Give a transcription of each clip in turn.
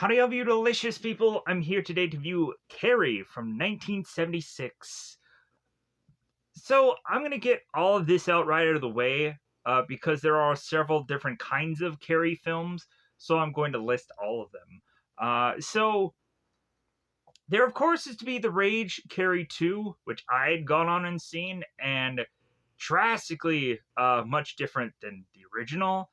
Howdy, all you delicious people. I'm here today to view Carrie from 1976. So I'm going to get all of this right out of the way because there are several different kinds of Carrie films. So I'm going to list all of them. So there, of course, is to be the Rage Carrie 2, which I had gone on and seen, and drastically much different than the original.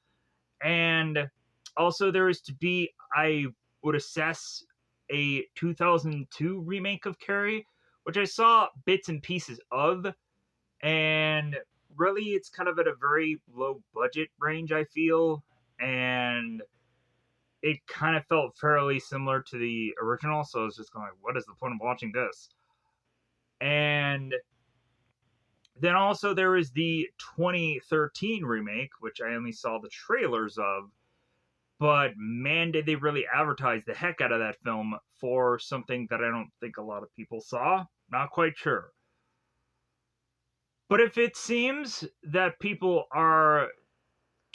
And also there is to be, I would assess, a 2002 remake of Carrie, which I saw bits and pieces of, and really it's kind of at a very low budget range, I feel, and it kind of felt fairly similar to the original, so I was just going like, what is the point of watching this? And then also there is the 2013 remake, which I only saw the trailers of, but man, did they really advertise the heck out of that film for something that I don't think a lot of people saw. Not quite sure. But if it seems that people are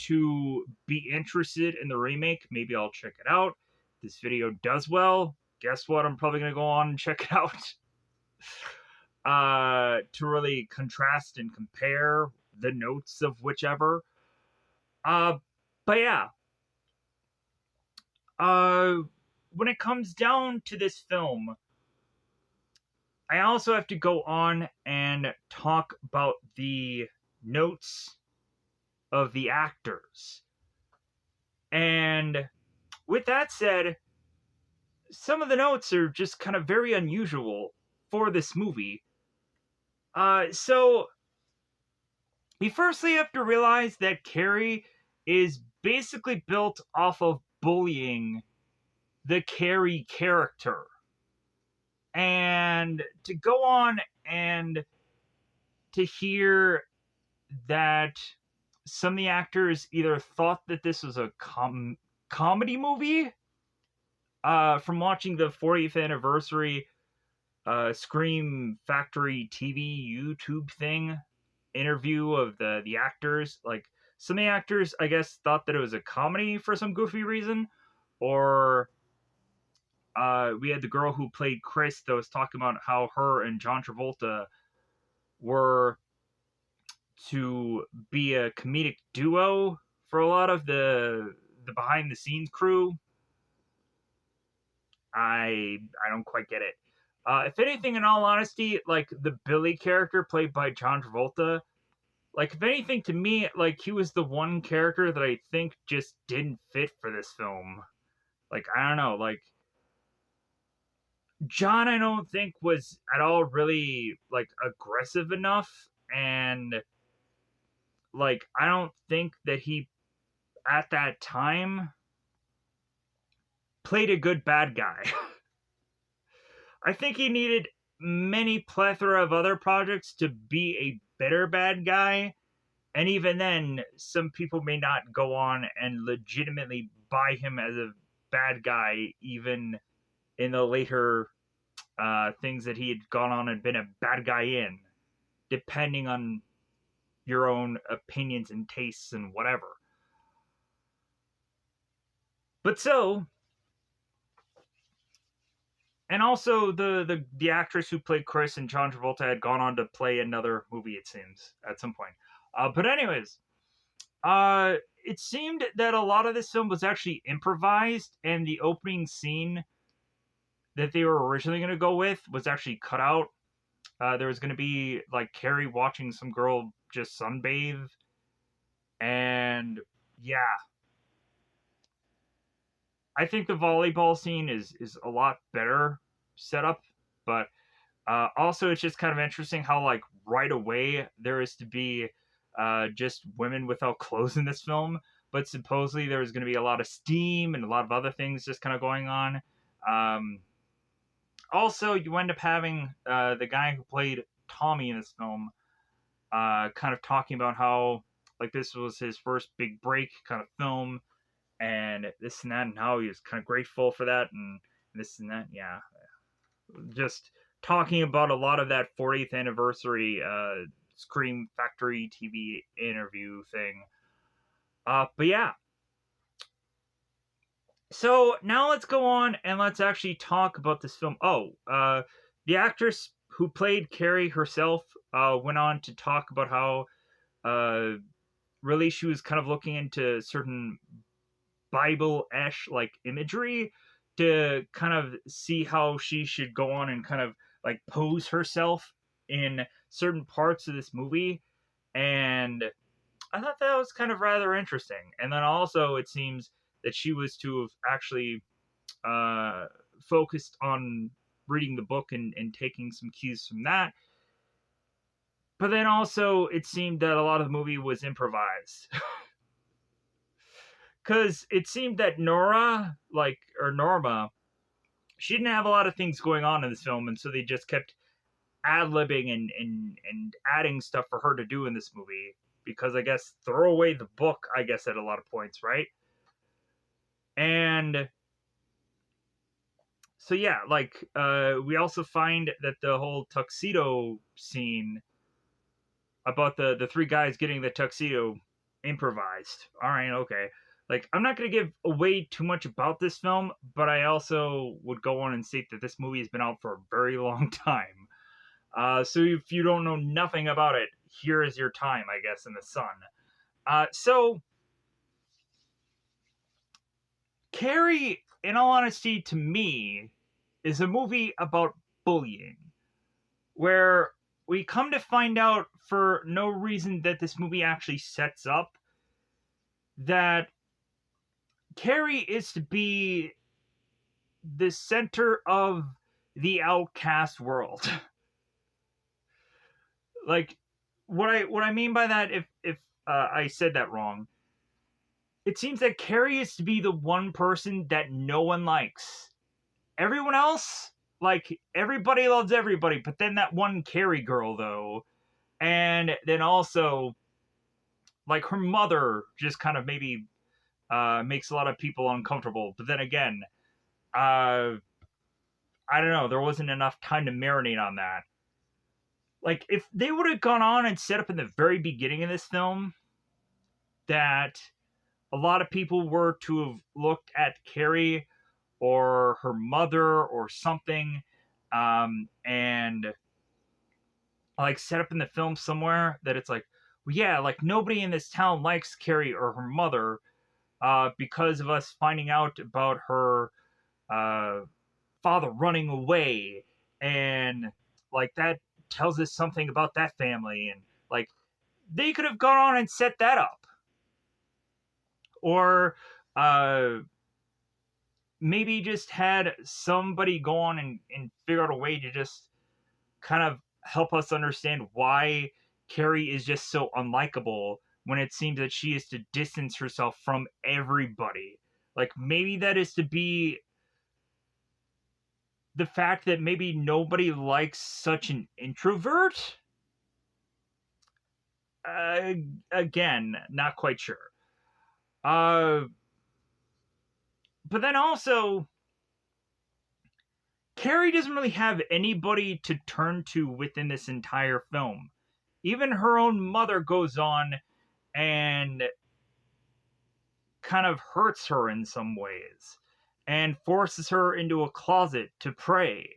to be interested in the remake, maybe I'll check it out. This video does well. Guess what? I'm probably going to go on and check it out. To really contrast and compare the notes of whichever. But yeah, when it comes down to this film, I also have to go on and talk about the notes of the actors. And with that said, some of the notes are just kind of very unusual for this movie. So you firstly have to realize that Carrie is basically built off of bullying the Carrie character. And to go on and to hear that some of the actors either thought that this was a comedy movie from watching the 40th anniversary Scream Factory TV YouTube thing interview of the actors. Like, some of the actors, I guess, thought that it was a comedy for some goofy reason, or we had the girl who played Chris that was talking about how her and John Travolta were to be a comedic duo for a lot of the behind the scenes crew. I don't quite get it. If anything, in all honesty, like the Billy character played by John Travolta, like if anything to me, like he was the one character that I think just didn't fit for this film. Like, I don't know, like John I don't think was at all really like aggressive enough, and like I don't think that he at that time played a good bad guy. I think he needed many plethora of other projects to be a better bad guy. And even then, some people may not go on and legitimately buy him as a bad guy, even in the later things that he had gone on and been a bad guy in, depending on your own opinions and tastes and whatever. But so, and also the actress who played Chris and John Travolta had gone on to play another movie, it seems, at some point. But anyways, it seemed that a lot of this film was actually improvised, and the opening scene that they were originally going to go with was actually cut out. There was going to be like Carrie watching some girl just sunbathe, and yeah, I think the volleyball scene is a lot better set up, but also it's just kind of interesting how like right away there is to be just women without clothes in this film, but supposedly there's going to be a lot of steam and a lot of other things just kind of going on. Also, you end up having the guy who played Tommy in this film kind of talking about how like this was his first big break kind of film, and this and that, and how he was kind of grateful for that, and this and that. Yeah, just talking about a lot of that 40th anniversary Scream Factory TV interview thing. But yeah. So now let's go on and let's actually talk about this film. The actress who played Carrie herself went on to talk about how uh, really she was kind of looking into certain Bible-esh like imagery to kind of see how she should go on and kind of like pose herself in certain parts of this movie. And I thought that was kind of rather interesting. And then also it seems that she was to have actually uh, focused on reading the book and taking some cues from that. But then also it seemed that a lot of the movie was improvised. Because it seemed that Norma, she didn't have a lot of things going on in this film, and so they just kept ad libbing and adding stuff for her to do in this movie. Because I guess throw away the book, I guess, at a lot of points, right? And so yeah, we also find that the whole tuxedo scene about the three guys getting the tuxedo improvised. All right, okay. Like I'm not going to give away too much about this film, but I also would go on and state that this movie has been out for a very long time. So if you don't know nothing about it, here is your time, I guess, in the sun. So Carrie, in all honesty, to me, is a movie about bullying, where we come to find out for no reason that this movie actually sets up that Carrie is to be the center of the outcast world. Like what I mean by that, if I said that wrong, it seems that Carrie is to be the one person that no one likes. Everyone else, like everybody loves everybody, but then that one Carrie girl though, and then also like her mother just kind of maybe makes a lot of people uncomfortable. But then again, uh, I don't know. There wasn't enough time to marinate on that. Like, if they would have gone on and set up in the very beginning of this film that a lot of people were to have looked at Carrie or her mother or something, and like set up in the film somewhere that it's like, well, yeah, like nobody in this town likes Carrie or her mother because of us finding out about her uh, father running away, and like that tells us something about that family, and like they could have gone on and set that up, or uh, maybe just had somebody go on and figure out a way to just kind of help us understand why Carrie is just so unlikable when it seems that she is to distance herself from everybody. Like maybe that is to be the fact that maybe nobody likes such an introvert. Uh, Again, not quite sure. Uh, but then also, Carrie doesn't really have anybody to turn to within this entire film. Even her own mother goes on and kind of hurts her in some ways and forces her into a closet to pray.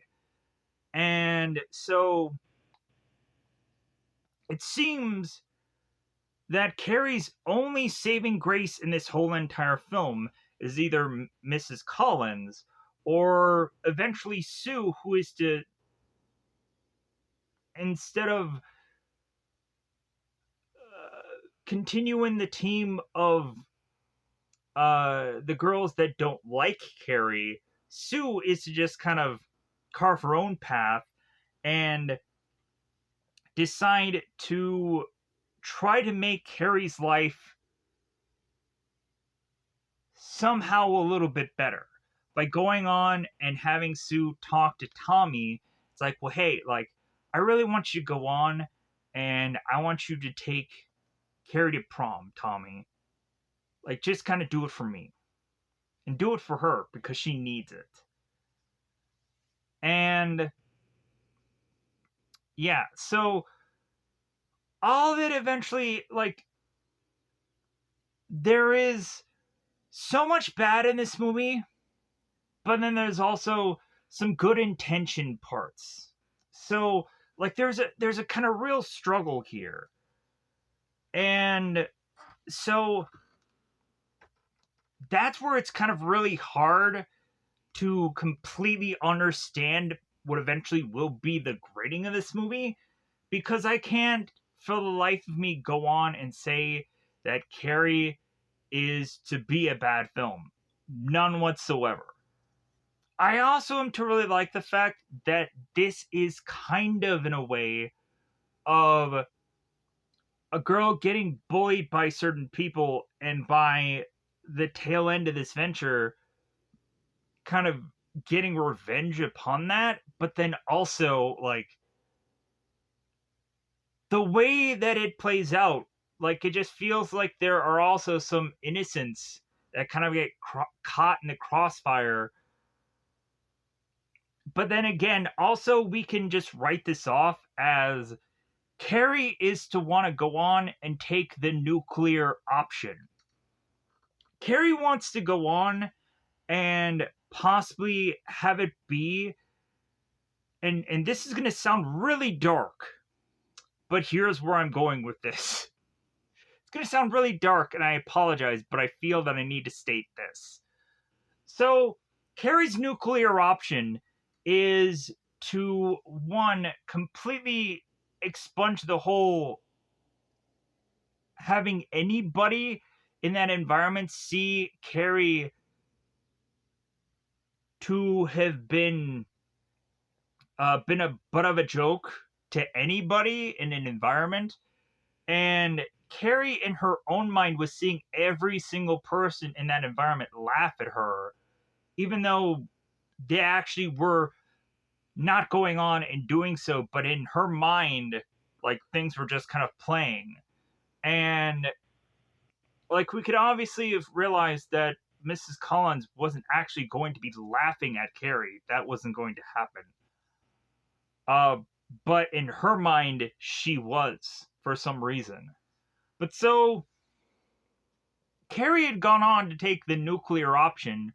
And so it seems that Carrie's only saving grace in this whole entire film is either Mrs. Collins or eventually Sue, who is to, instead of continuing the team of the girls that don't like Carrie, Sue is to just kind of carve her own path and decide to try to make Carrie's life somehow a little bit better by going on and having Sue talk to Tommy. It's like, well, hey, like, I really want you to go on and I want you to take Carrie to prom, Tommy. Like, just kind of do it for me and do it for her because she needs it. And yeah, so all of it eventually, like, there is so much bad in this movie but then there's also some good intention parts. So like there's a kind of real struggle here. And so that's where it's kind of really hard to completely understand what eventually will be the grading of this movie, because I can't for the life of me go on and say that Carrie is to be a bad film. None whatsoever. I also am to really like the fact that this is kind of in a way of a girl getting bullied by certain people, and by the tail end of this venture kind of getting revenge upon that, but then also like the way that it plays out, like it just feels like there are also some innocents that kind of get caught in the crossfire. But then again, also we can just write this off as Carrie is to want to go on and take the nuclear option. Carrie wants to go on and possibly have it be, and this is going to sound really dark, but here's where I'm going with this. It's going to sound really dark, and I apologize, but I feel that I need to state this. So, Carrie's nuclear option is to, one, completely expunge the whole having anybody in that environment see Carrie to have been a butt of a joke to anybody in an environment. And Carrie, in her own mind, was seeing every single person in that environment laugh at her, even though they actually were not going on and doing so, but in her mind, like things were just kind of playing. And like we could obviously have realized that Mrs. Collins wasn't actually going to be laughing at Carrie. That wasn't going to happen. But in her mind, she was for some reason. But so Carrie had gone on to take the nuclear option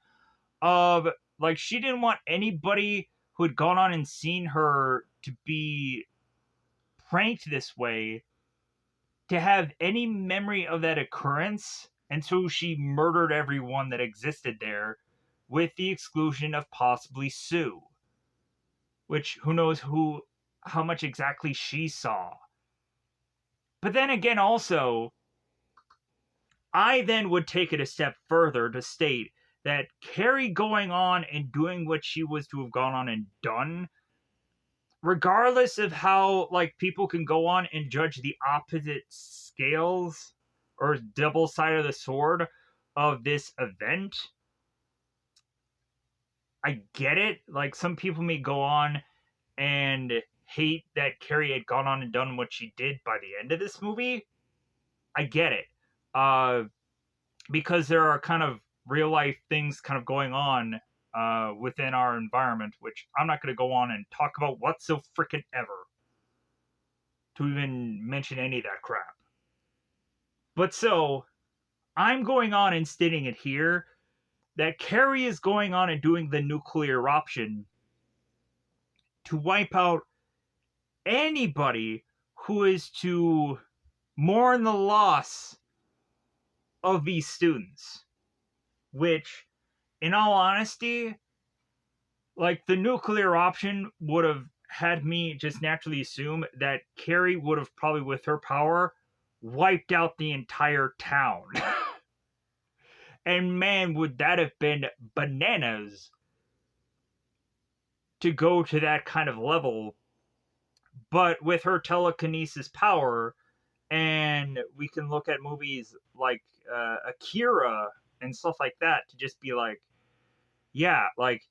of, like, she didn't want anybody who had gone on and seen her to be pranked this way to have any memory of that occurrence, and so she murdered everyone that existed there, with the exclusion of possibly Sue, which who knows how much exactly she saw. But then again, also, I then would take it a step further to state that Carrie going on and doing what she was to have gone on and done, regardless of how like people can go on and judge the opposite scales or double side of the sword of this event, I get it. Like some people may go on and hate that Carrie had gone on and done what she did by the end of this movie. I get it. Because there are kind of real life things kind of going on within our environment, which I'm not going to go on and talk about whatso freaking ever to even mention any of that crap. But so, I'm going on and stating it here that Carrie is going on and doing the nuclear option to wipe out anybody who is to mourn the loss of these students. Which, in all honesty, like the nuclear option would have had me just naturally assume that Carrie would have probably, with her power, wiped out the entire town. And man, would that have been bananas to go to that kind of level. But with her telekinesis power, and we can look at movies like Akira and stuff like that to just be like, yeah, like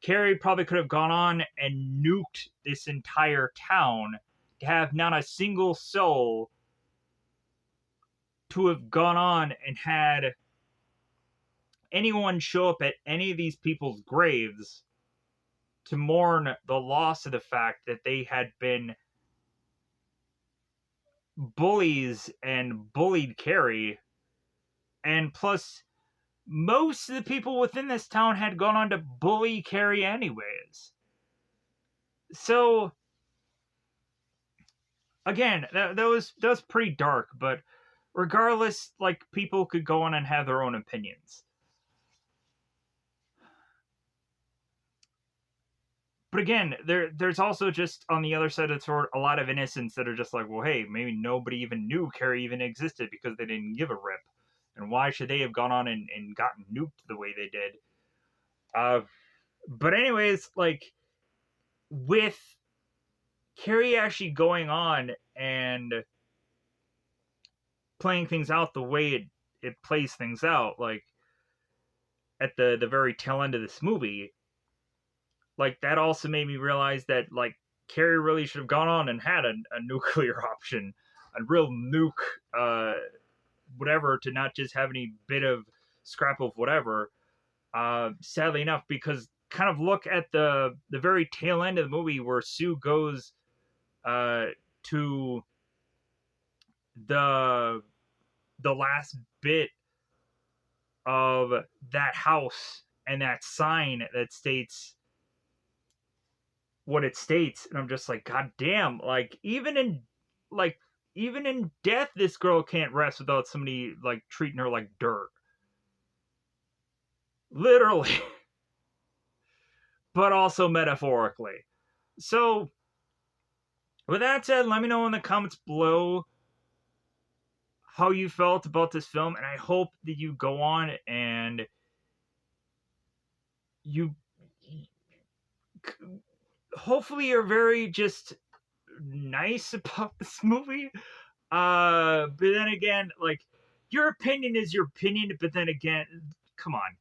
Carrie probably could have gone on and nuked this entire town to have not a single soul to have gone on and had anyone show up at any of these people's graves to mourn the loss of the fact that they had been bullies and bullied Carrie. And plus, most of the people within this town had gone on to bully Carrie anyways. So again, that was pretty dark, but regardless, like, people could go on and have their own opinions. But again, there's also just on the other side of the sword a lot of innocents that are just like, well, hey, maybe nobody even knew Carrie even existed because they didn't give a rip, and why should they have gone on and gotten nuked the way they did? Uh, but anyways, like, with Carrie actually going on and playing things out the way it plays things out, like at the very tail end of this movie, like that also made me realize that, like, Carrie really should have gone on and had a nuclear option, a real nuke, whatever, to not just have any bit of scrap of whatever. Sadly enough, because kind of look at the very tail end of the movie where Sue goes uh, to the the last bit of that house and that sign that states what it states, and I'm just like, god damn, like, like even in death this girl can't rest without somebody like treating her like dirt, literally. But also metaphorically. So with that said, let me know in the comments below how you felt about this film, and I hope that you go on and you hopefully you're very just nice about this movie. But then again, like, your opinion is your opinion, but then again, come on.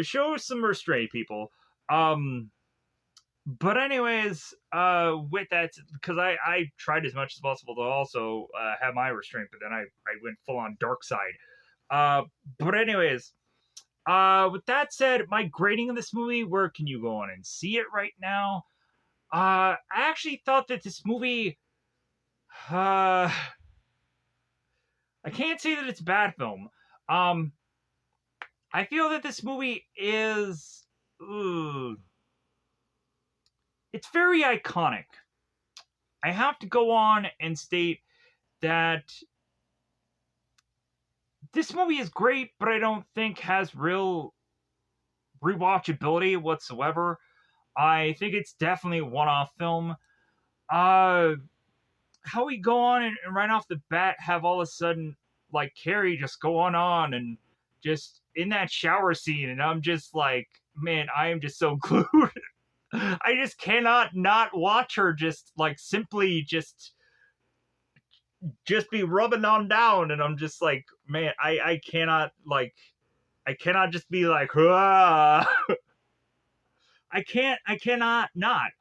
Show some restraint, people. But anyways, with that, because I tried as much as possible to also have my restraint, but then I went full on dark side. Uh, but anyways, with that said, my grading of this movie, where can you go on and see it right now? I actually thought that this movie, I can't say that it's a bad film. Um, I feel that this movie is, it's very iconic. I have to go on and state that this movie is great, but I don't think has real rewatchability whatsoever. I think it's definitely a one-off film. Uh, how we go on and right off the bat have all of a sudden, like, Carrie just go on and just in that shower scene, and I'm just like, man, I am just so glued. I just cannot not watch her just like simply just be rubbing on down, and I'm just like, man, I cannot, like, I cannot just be like, ah. I cannot not.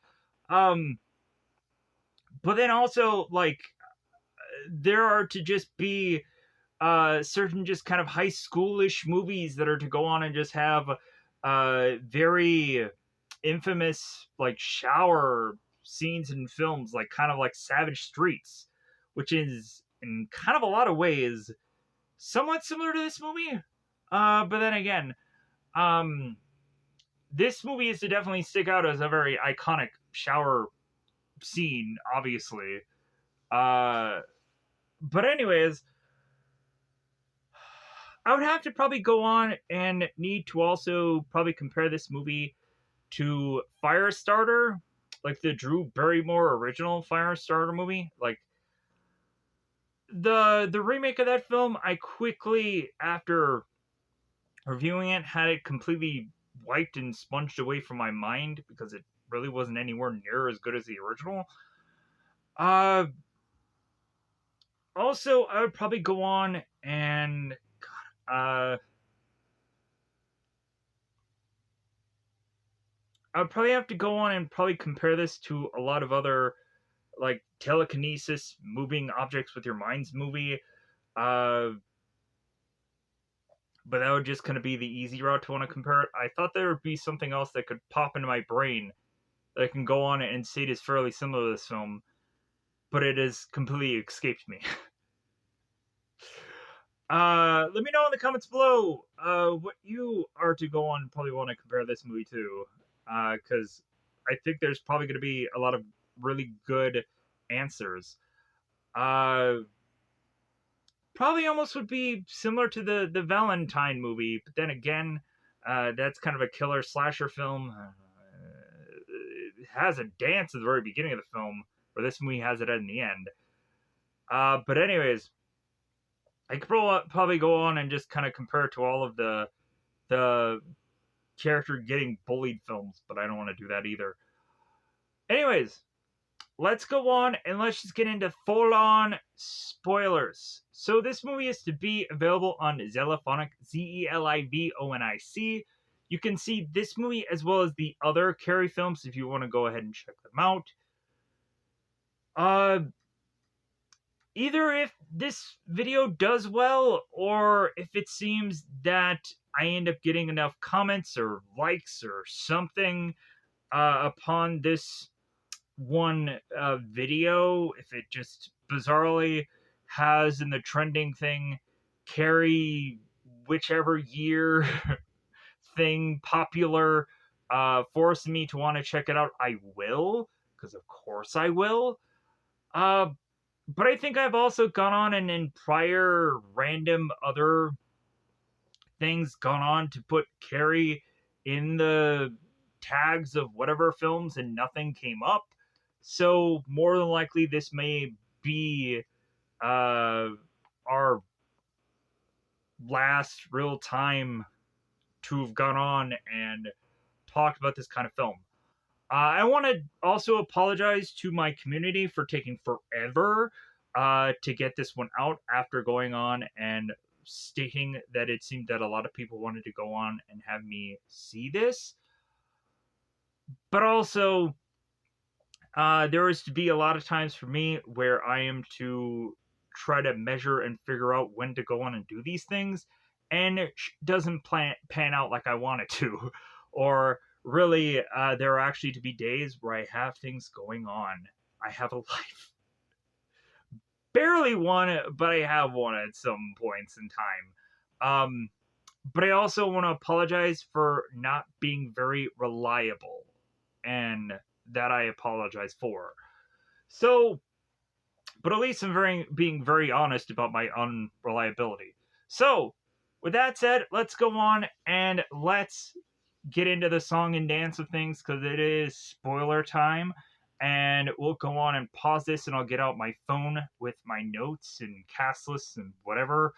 Um, but then also, like, there are to just be certain just kind of high schoolish movies that are to go on and just have very infamous, like, shower scenes in films, like kind of like Savage Streets, which is in kind of a lot of ways somewhat similar to this movie. But then again, um, this movie is to definitely stick out as a very iconic shower scene, obviously. But anyways, I would have to probably go on and need to also probably compare this movie to Firestarter, like the Drew Barrymore original Firestarter movie. Like, the remake of that film, I quickly, after reviewing it, had it completely wiped and sponged away from my mind because it really wasn't anywhere near as good as the original. Uh, Also, I would probably go on and uh, I would probably have to go on and probably compare this to a lot of other, like, telekinesis, moving objects with your minds movie. Uh, but that would just kind of be the easy route to want to compare it. I thought there would be something else that could pop into my brain that I can go on and say it is fairly similar to this film, but it has completely escaped me. Let me know in the comments below what you are to go on probably want to compare this movie to. Because I think there's probably going to be a lot of really good answers. Uh, Probably almost would be similar to the Valentine movie, but then again, that's kind of a killer slasher film. It has a dance at the very beginning of the film, where this movie has it in the end. But anyways, I could probably go on and just kind of compare to all of the character getting bullied films, but I don't want to do that either. Anyways, let's go on and let's just get into full-on spoilers. So this movie is to be available on Zelifonic, Zelivonic. You can see this movie as well as the other Carrie films if you want to go ahead and check them out. Either if this video does well or if it seems that I end up getting enough comments or likes or something upon this one video, if it just bizarrely has in the trending thing Carrie whichever year thing popular, forcing me to want to check it out, I will, because of course I will. But I think I've also gone on and in prior random other things gone on to put Carrie in the tags of whatever films and nothing came up. So more than likely this may be our last real time to have gone on and talked about this kind of film. I want to also apologize to my community for taking forever to get this one out after going on and stating that it seemed that a lot of people wanted to go on and have me see this. But also, there is to be a lot of times for me where I am to try to measure and figure out when to go on and do these things, and it doesn't pan out like I want it to. Or really, there are actually to be days where I have things going on. I have a life. Barely one, but I have one at some points in time. But I also want to apologize for not being very reliable, and that I apologize for. So, but at least I'm being very honest about my unreliability. So, with that said, let's go on and let's get into the song and dance of things because it is spoiler time. And we'll go on and pause this, and I'll get out my phone with my notes and cast lists and whatever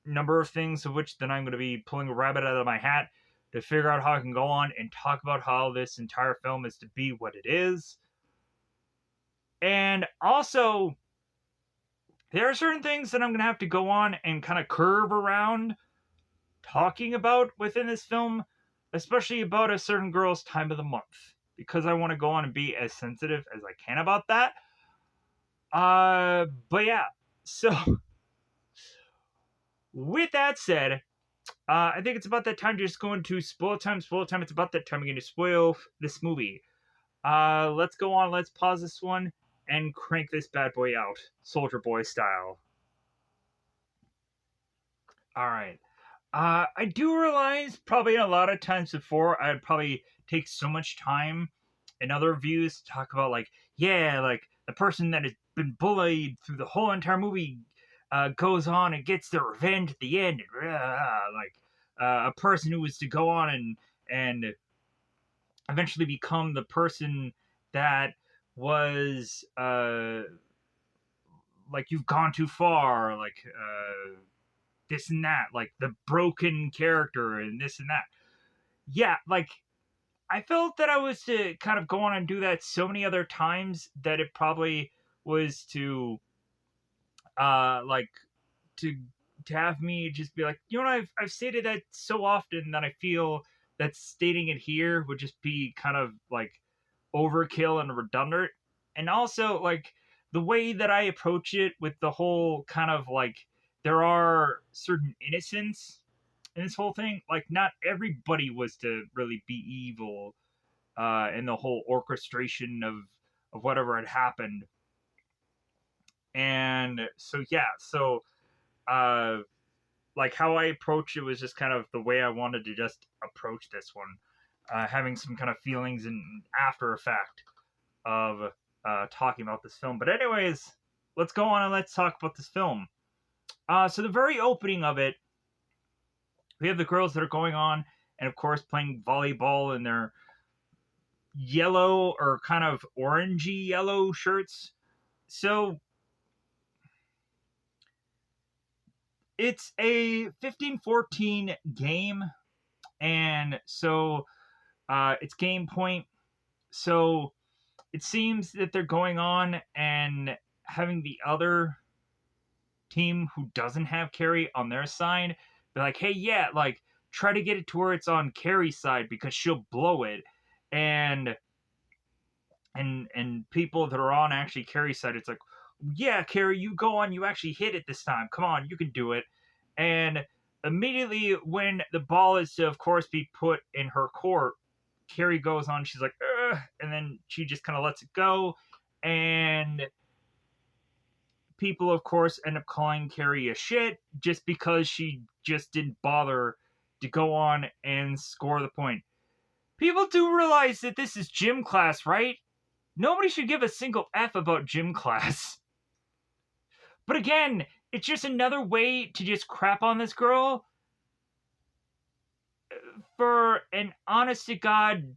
number of things, of which then I'm going to be pulling a rabbit out of my hat to figure out how I can go on and talk about how this entire film is to be what it is. And also, there are certain things that I'm going to have to go on and kind of curve around talking about within this film, especially about a certain girl's time of the month, because I want to go on and be as sensitive as I can about that. But yeah, so with that said, I think it's about that time to just go into spoil time. Spoil time. It's about that time again to spoil this movie. Let's go on. Let's pause this one and crank this bad boy out, Soldier Boy style. All right. I do realize probably a lot of times before I'd probably take so much time in other reviews to talk about like, yeah, like the person that has been bullied through the whole entire movie goes on and gets their revenge at the end, and like a person who was to go on and eventually become the person that was like you've gone too far, like this and that, like the broken character and this and that. Yeah, like I felt that I was to kind of go on and do that so many other times that it probably was to like to have me just be like, you know, I've stated that so often that I feel that stating it here would just be kind of like overkill and redundant. And also like the way that I approach it with the whole kind of like there are certain innocents in this whole thing. Like not everybody was to really be evil in the whole orchestration of whatever had happened. And so yeah, so like how I approached it was just kind of the way I wanted to just approach this one, having some kind of feelings and after effect of talking about this film. But anyways, let's go on and let's talk about this film. So the very opening of it, we have the girls that are going on and of course playing volleyball in their yellow or kind of orangey yellow shirts. So it's a 15-14 game, and so it's game point. So it seems that they're going on and having the other team who doesn't have Carrie on their side be like, hey, yeah, like try to get it to where it's on Carrie's side because she'll blow it. And people that are on actually Carrie's side, it's like, yeah, Carrie, you go on, you actually hit it this time. Come on, you can do it. And immediately when the ball is to, of course, be put in her court, Carrie goes on, she's like, ugh, and then she just kind of lets it go. And people, of course, end up calling Carrie a shit just because she just didn't bother to go on and score the point. People do realize that this is gym class, right? Nobody should give a single F about gym class. But again, it's just another way to just crap on this girl for an honest to God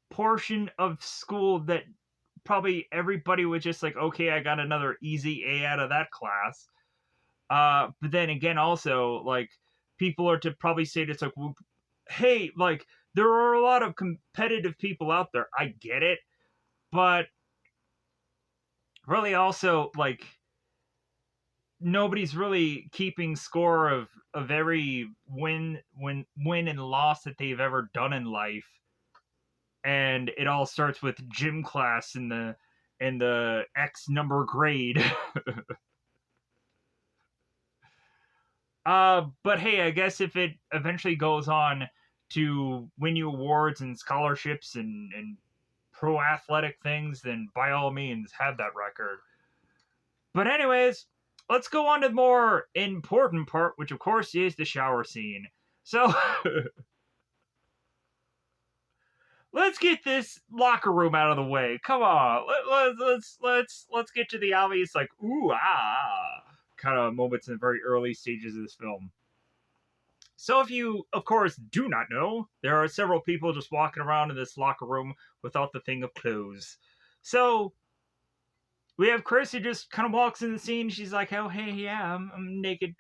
portion of school that probably everybody was just like, okay, I got another easy A out of that class. But then again, also, like, people are to probably say this, like, well, hey, like, there are a lot of competitive people out there. I get it. But really also, like, nobody's really keeping score of every win and loss that they've ever done in life. And it all starts with gym class in the X number grade. But hey, I guess if it eventually goes on to win you awards and scholarships and pro athletic things, then by all means have that record. But anyways, let's go on to the more important part, which of course is the shower scene. So let's get this locker room out of the way. Come on, let's get to the obvious, like, ooh ah kind of moments in the very early stages of this film. So if you, of course, do not know, there are several people just walking around in this locker room without the thing of clothes. So we have Chris who just kind of walks in the scene. She's like, oh, hey, yeah, I'm naked.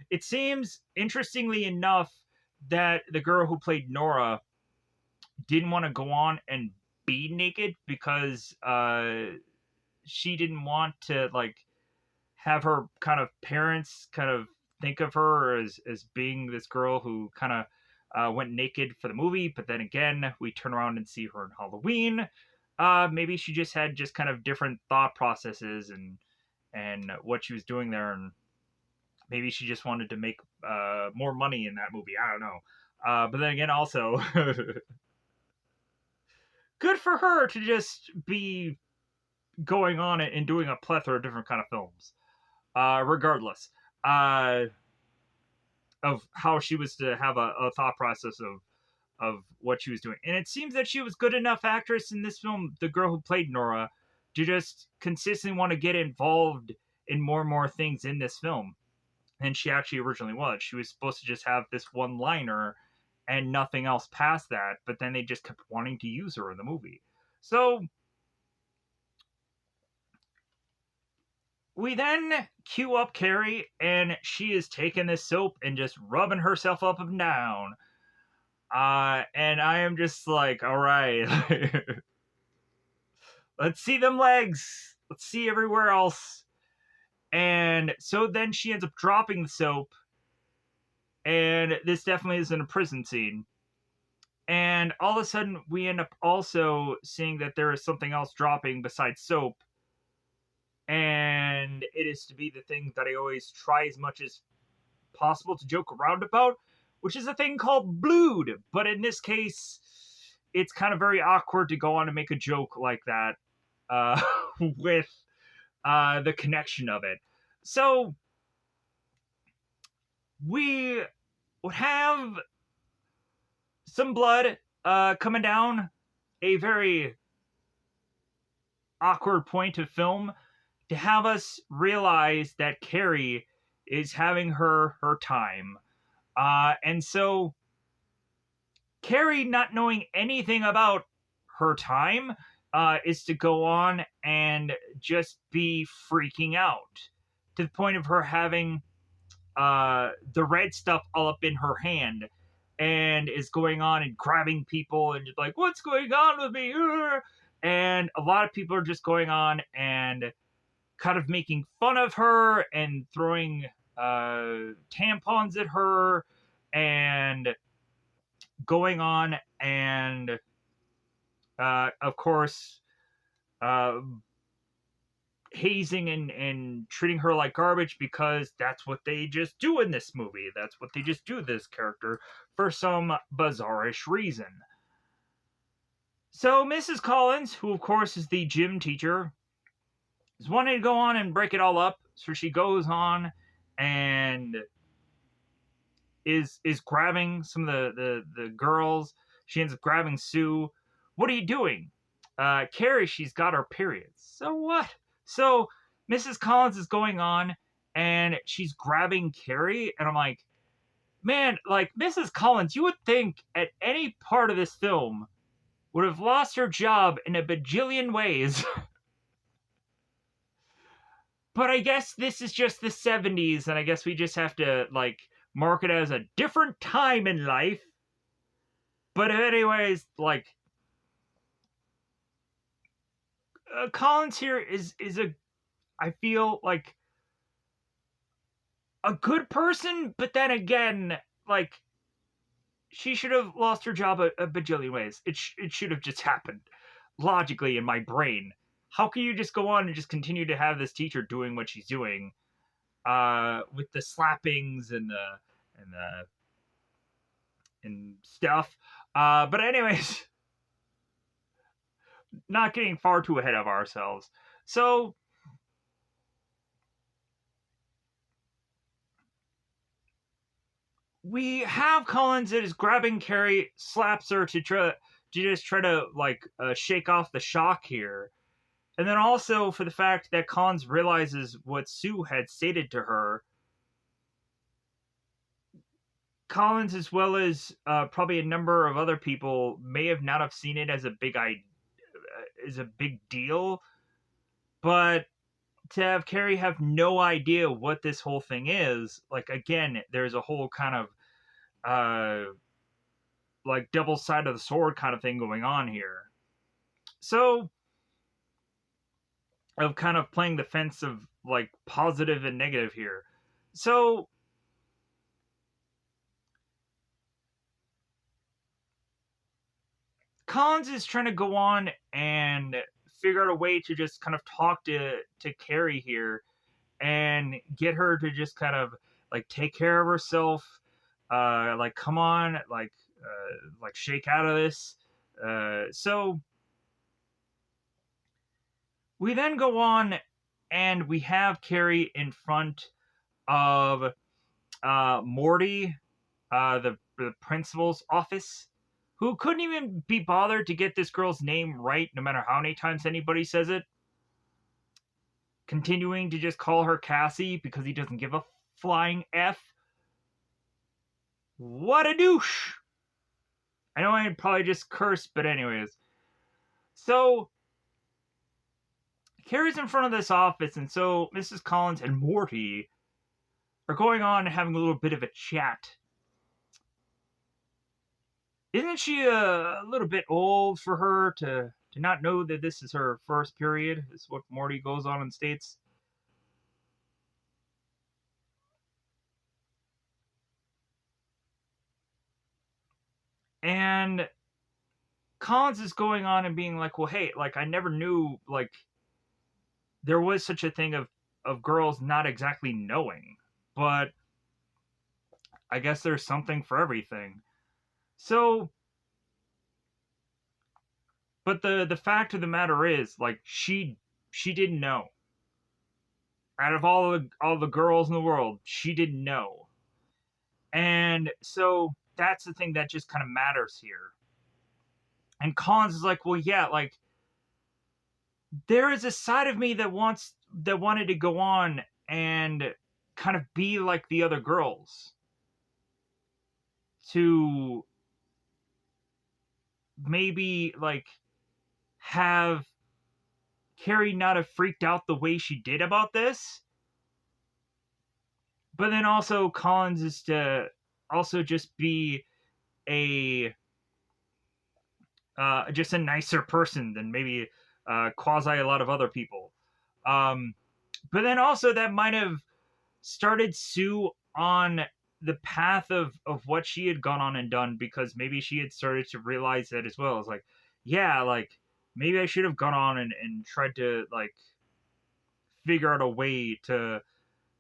It seems, interestingly enough, that the girl who played Nora didn't want to go on and be naked because she didn't want to, like, have her kind of parents kind of think of her as being this girl who kind of went naked for the movie. But then again, we turn around and see her in Halloween. Maybe she just had just kind of different thought processes and what she was doing there, and maybe she just wanted to make more money in that movie. I don't know. But then again, also, good for her to just be going on it and doing a plethora of different kind of films. Regardless of how she was to have a thought process of what she was doing. And it seems that she was good enough actress in this film, the girl who played Nora, to just consistently want to get involved in more and more things in this film than she actually originally was. She was supposed to just have this one liner and nothing else past that, but then they just kept wanting to use her in the movie. So we then cue up Carrie, and she is taking this soap and just rubbing herself up and down. And I am just like, all right, let's see them legs. Let's see everywhere else. And so then she ends up dropping the soap, and this definitely isn't a prison scene. And all of a sudden, we end up also seeing that there is something else dropping besides soap. And it is to be the thing that I always try as much as possible to joke around about, which is a thing called blood. But in this case, it's kind of very awkward to go on and make a joke like that with the connection of it. So we would have some blood coming down a very awkward point of film to have us realize that Carrie is having her time. And so Carrie, not knowing anything about her time, is to go on and just be freaking out to the point of her having the red stuff all up in her hand and is going on and grabbing people and just like, what's going on with me? And a lot of people are just going on and kind of making fun of her and throwing tampons at her and going on and of course uh, hazing and treating her like garbage because that's what they just do in this movie. That's what they just do to this character for some bizarrish reason. So Mrs. Collins, who of course is the gym teacher, is wanting to go on and break it all up. So she goes on and is grabbing some of the girls. She ends up grabbing Sue. What are you doing? Carrie, she's got her periods. So what? So Mrs. Collins is going on and she's grabbing Carrie, and I'm like, man, like Mrs. Collins, you would think at any part of this film would have lost her job in a bajillion ways. But I guess this is just the 70s, and I guess we just have to, like, mark it as a different time in life. But anyways, like, Collins here is a, I feel like, a good person, but then again, like, she should have lost her job a bajillion ways. It should have just happened logically in my brain. How can you just go on and just continue to have this teacher doing what she's doing, with the slappings and the and stuff? But anyways, not getting far too ahead of ourselves. So we have Collins that is grabbing Carrie, slaps her to try to like shake off the shock here. And then also for the fact that Collins realizes what Sue had stated to her. Collins, as well as probably a number of other people, may have not have seen it as a big deal, but to have Carrie have no idea what this whole thing is, like again, there's a whole kind of like double side of the sword kind of thing going on here. So of kind of playing the fence of like positive and negative here. So Collins is trying to go on and figure out a way to just kind of talk to Carrie here and get her to just kind of like take care of herself, like come on, like shake out of this. So we then go on and we have Carrie in front of Morty, the principal's office, who couldn't even be bothered to get this girl's name right, no matter how many times anybody says it. Continuing to just call her Cassie because he doesn't give a flying F. What a douche! I know I probably just cursed, but anyways. So, Carrie's in front of this office, and so Mrs. Collins and Morty are going on and having a little bit of a chat. Isn't she a little bit old for her to not know that this is her first period? Is what Morty goes on and states. And Collins is going on and being like, well, hey, like, I never knew, like, there was such a thing of girls not exactly knowing. But I guess there's something for everything. So, but the fact of the matter is, like, she didn't know. out of all the girls in the world, she didn't know. And so that's the thing that just kind of matters here. And Collins is like, well, yeah, like there is a side of me that wanted to go on and kind of be like the other girls, to maybe like have Carrie not have freaked out the way she did about this. But then also Collins is to also just be a just a nicer person than maybe quasi a lot of other people. Um, but then also that might have started Sue on the path of what she had gone on and done, because maybe she had started to realize that as well. It's like, yeah, like maybe I should have gone on and tried to like figure out a way to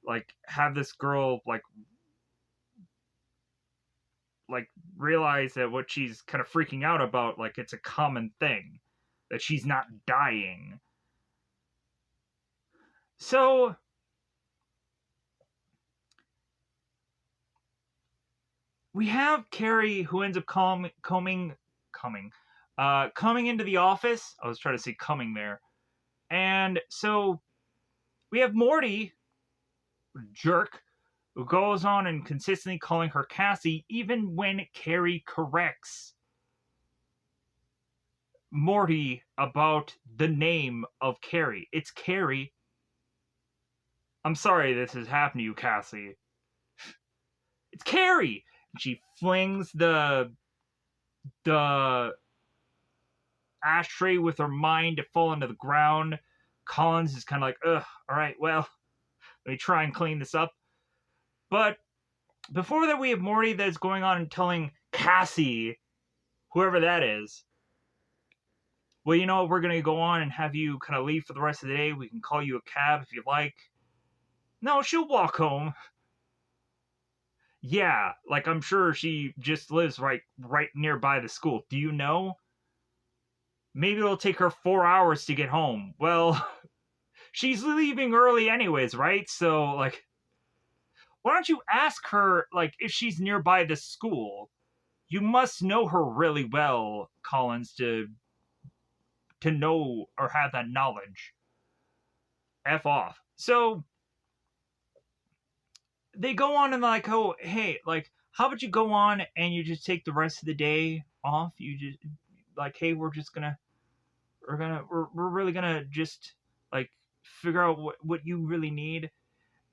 like have this girl like realize that what she's kind of freaking out about, like it's a common thing, that she's not dying. So we have Carrie, who ends up coming into the office. I was trying to say coming there. And so we have Morty, jerk, who goes on and consistently calling her Cassie, even when Carrie corrects Morty about the name of Carrie. It's Carrie. I'm sorry this has happened to you, Cassie. It's Carrie. And she flings the ashtray with her mind to fall into the ground. Collins is kind of like, ugh, all right, well, let me try and clean this up. But before that, we have Morty that's going on and telling Cassie, whoever that is, well, you know, we're going to go on and have you kind of leave for the rest of the day. We can call you a cab if you like. No, she'll walk home. Yeah, like I'm sure she just lives right nearby the school. Do you know? Maybe it'll take her 4 hours to get home. Well, she's leaving early anyways, right? So, like, why don't you ask her, like, if she's nearby the school? You must know her really well, Collins, to know or have that knowledge. F off. So they go on and like, oh, hey, like, how about you go on and you just take the rest of the day off? You just like, hey, we're really gonna just like figure out what you really need.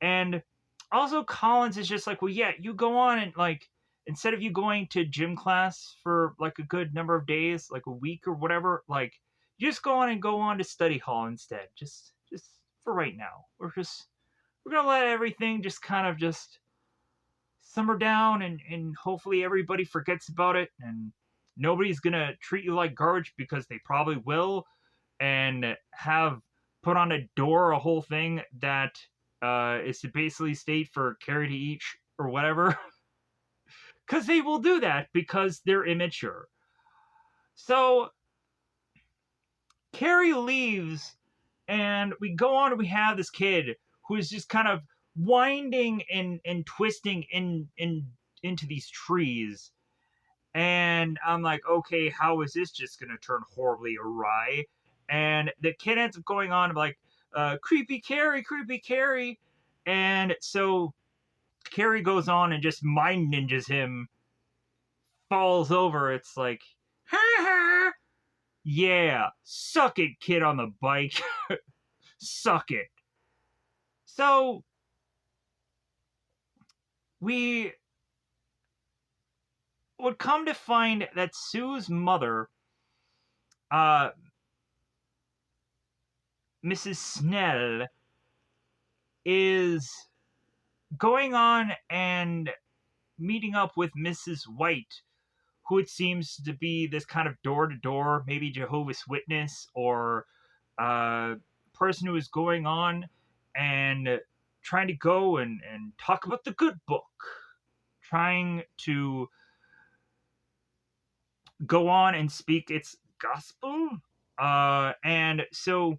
And also Collins is just like, well, yeah, you go on and like, instead of you going to gym class for like a good number of days, like a week or whatever, like you just go on to study hall instead. Just for right now. We're gonna let everything just kind of just simmer down, and hopefully everybody forgets about it, and nobody's gonna treat you like garbage, because they probably will, and have put on a door a whole thing that is to basically state for Carrie to eat or whatever. Because they will do that because they're immature. So Carrie leaves, and we go on and we have this kid who is just kind of winding and twisting into these trees. And I'm like, okay, how is this just going to turn horribly awry? And the kid ends up going on like, creepy Carrie, creepy Carrie. And so Carrie goes on and just mind ninjas him, falls over. It's like, ha ha. Yeah, suck it, kid on the bike. Suck it. So we would come to find that Sue's mother, uh, Mrs. Snell, is going on and meeting up with Mrs. White, who it seems to be this kind of door to door, maybe Jehovah's Witness, or person who is going on and trying to go and talk about the good book, trying to go on and speak its gospel. And so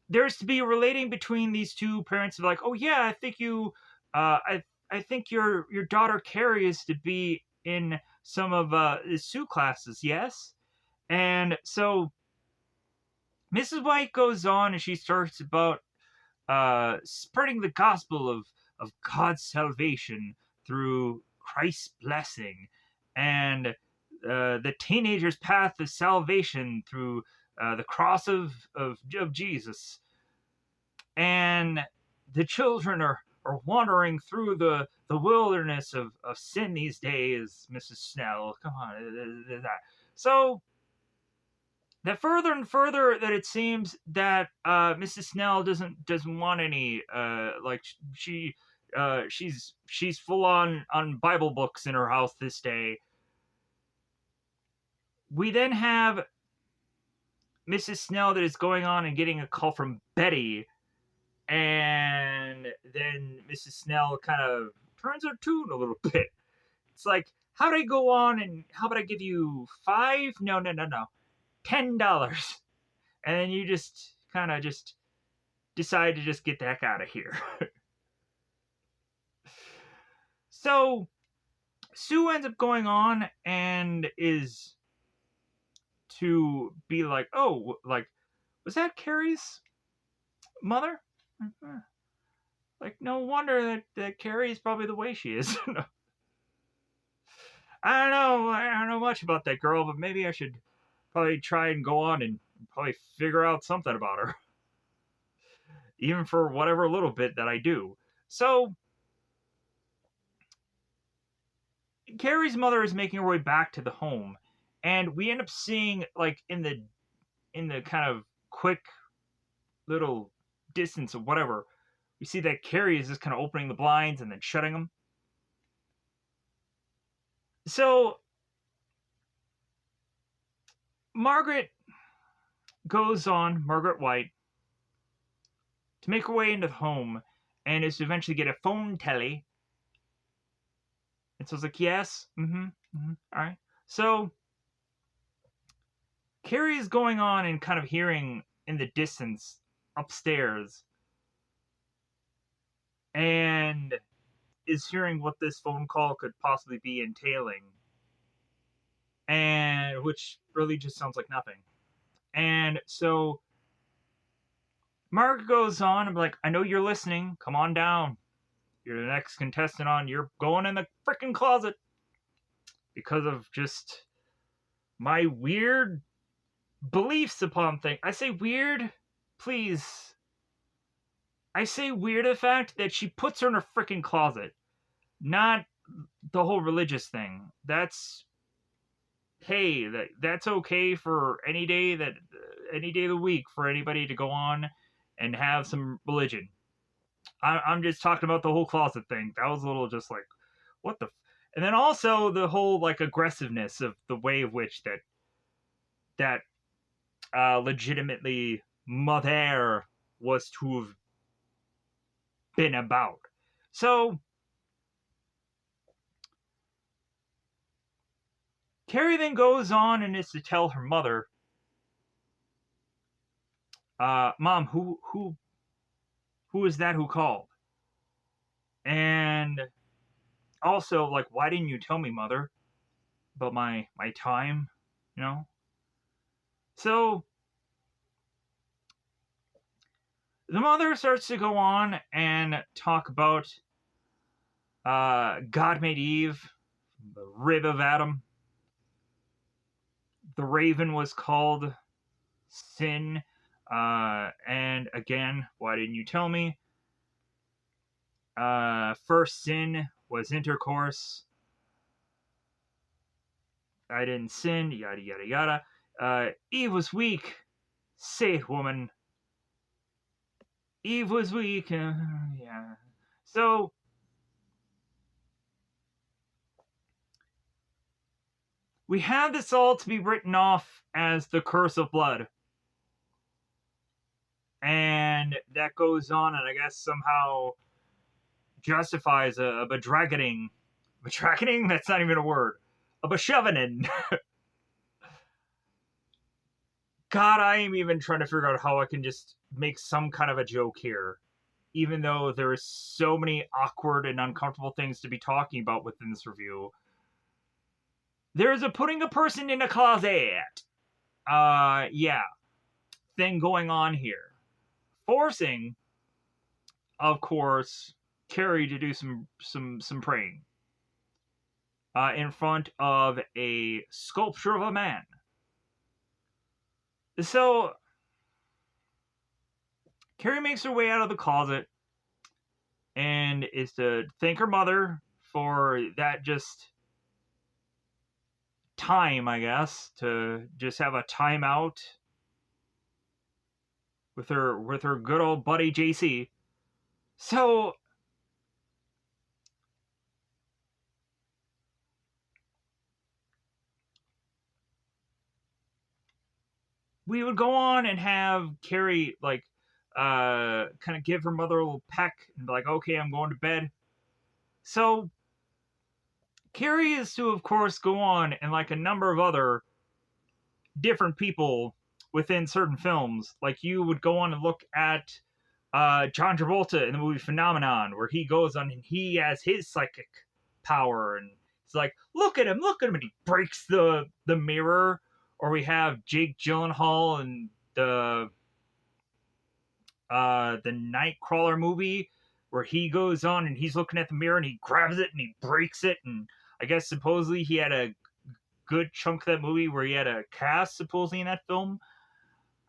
there's to be a relating between these two parents of like, oh yeah, I think you, I think your daughter Carrie is to be in some of the Sue classes, yes. And so Mrs. White goes on and she starts about spreading the gospel of God's salvation through Christ's blessing and the teenager's path of salvation through the cross of Jesus. And the children are wandering through the wilderness of sin these days, Mrs. Snell. Come on. So that further and further that it seems that Mrs. Snell doesn't want any like she's full on Bible books in her house this day. We then have Mrs. Snell that is going on and getting a call from Betty, and then Mrs. Snell kind of turns her tune a little bit. It's like, how'd I go on and how about I give you $5? No, $10. And then you just kind of just decide to just get the heck out of here. So Sue ends up going on and is to be like, oh, like, was that Carrie's mother? Like, no wonder that Carrie is probably the way she is. I don't know much about that girl, but maybe I should probably try and go on and probably figure out something about her. Even for whatever little bit that I do. So Carrie's mother is making her way back to the home, and we end up seeing, like, in the kind of quick little distance of whatever, we see that Carrie is just kind of opening the blinds and then shutting them. So Margaret White, to make her way into the home, and is to eventually get a phone telly. And so it's like, yes, all right. So Carrie is going on and kind of hearing in the distance upstairs, and is hearing what this phone call could possibly be entailing, and which really just sounds like nothing. And so Margaret goes on and be like, I know you're listening. Come on down. You're the next contestant on. You're going in the freaking closet. Because of just my weird beliefs upon things. I say weird, please. I say weird the fact that she puts her in a freaking closet. Not the whole religious thing. That's, hey, that's okay for any day of the week for anybody to go on and have some religion. I'm just talking about the whole closet thing. That was a little just like, what the... And then also the whole, like, aggressiveness of the way of which that legitimately Mother was to have been about. So Carrie then goes on and is to tell her mother, Mom, who is that who called? And also, like, why didn't you tell me, Mother, about my time, you know? So the mother starts to go on and talk about God made Eve, the rib of Adam. The raven was called sin. And again, why didn't you tell me? First sin was intercourse. I didn't sin, yada, yada, yada. Eve was weak. Say it, woman. Eve was weak. Yeah. So we have this all to be written off as the curse of blood. And that goes on, and I guess somehow justifies a bedraggening. Bedraggening? That's not even a word. A beshovening. God, I am even trying to figure out how I can just make some kind of a joke here, even though there is so many awkward and uncomfortable things to be talking about within this review. There is a putting a person in a closet, yeah, thing going on here, forcing, of course, Carrie to do some praying, in front of a sculpture of a man. So Carrie makes her way out of the closet and is to thank her mother for that just time, I guess, to just have a timeout with her good old buddy JC. So we would go on and have Carrie like kind of give her mother a little peck and be like, okay, I'm going to bed. So Carrie is to, of course, go on and like a number of other different people within certain films. Like you would go on and look at John Travolta in the movie Phenomenon, where he goes on and he has his psychic power, and it's like, look at him, and he breaks the mirror. Or we have Jake Gyllenhaal in the Nightcrawler movie, where he goes on and he's looking at the mirror and he grabs it and he breaks it, and I guess supposedly he had a good chunk of that movie where he had a cast supposedly in that film.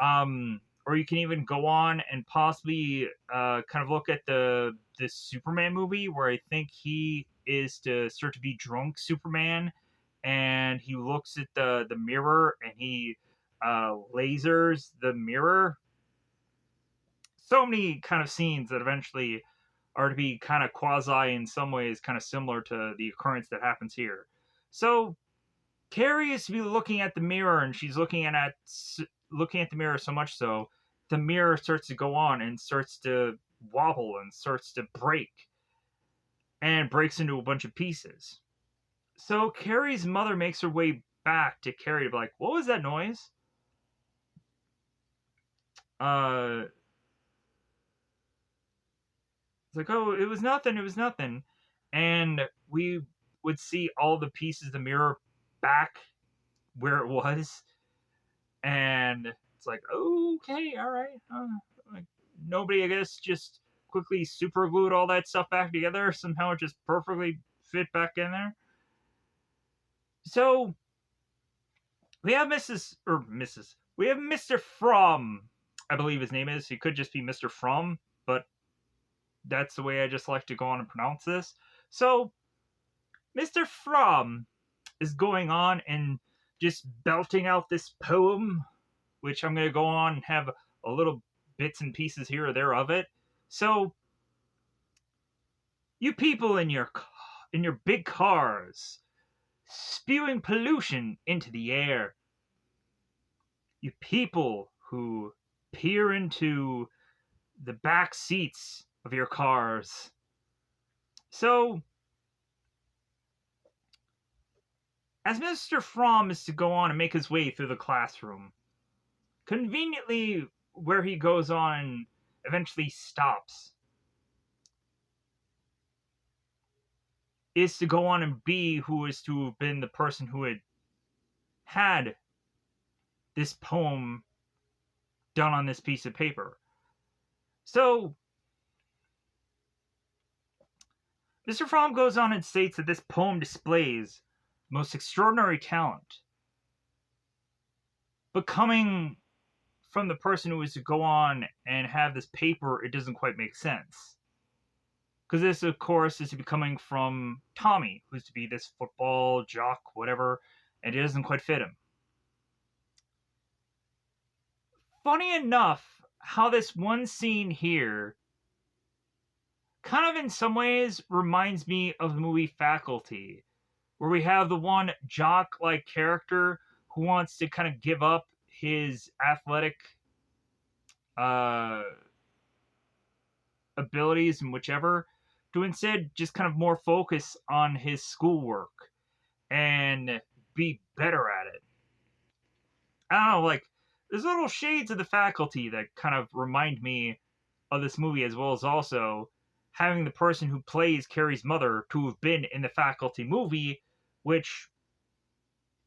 Or you can even go on and possibly kind of look at the Superman movie, where I think he is to start to be drunk Superman, and he looks at the mirror and he lasers the mirror. So many kind of scenes that eventually are to be kind of quasi in some ways kind of similar to the occurrence that happens here. So Carrie is to be looking at the mirror, and she's looking at the mirror so much so the mirror starts to go on and starts to wobble and starts to break and breaks into a bunch of pieces. So Carrie's mother makes her way back to Carrie to be like, "What was that noise?" Uh, it's like, "Oh, it was nothing. It was nothing." And we would see all the pieces of the mirror back where it was, and it's like, okay, all right. Like, nobody, I guess, just quickly super glued all that stuff back together. Somehow it just perfectly fit back in there. So we have We have Mr. From, I believe his name is. He could just be Mr. From, but that's the way I just like to go on and pronounce this. So Mr. From is going on and just belting out this poem, which I'm going to go on and have a little bits and pieces here or there of it. So, you people in your big cars, spewing pollution into the air. You people who peer into the back seats of your cars. So, as Mr. Fromm is to go on and make his way through the classroom, conveniently where he goes on eventually stops is to go on and be who is to have been the person who had this poem done on this piece of paper. So Mr. Fromm goes on and states that this poem displays most extraordinary talent, but coming from the person who is to go on and have this paper, it doesn't quite make sense. Because this, of course, is to be coming from Tommy, who's to be this football jock, whatever, and it doesn't quite fit him. Funny enough, how this one scene here kind of in some ways reminds me of the movie Faculty, where we have the one jock-like character who wants to kind of give up his athletic uh, abilities and whichever to instead just kind of more focus on his schoolwork and be better at it. I don't know, like there's little shades of the faculty that kind of remind me of this movie, as well as also having the person who plays Carrie's mother to have been in the faculty movie, which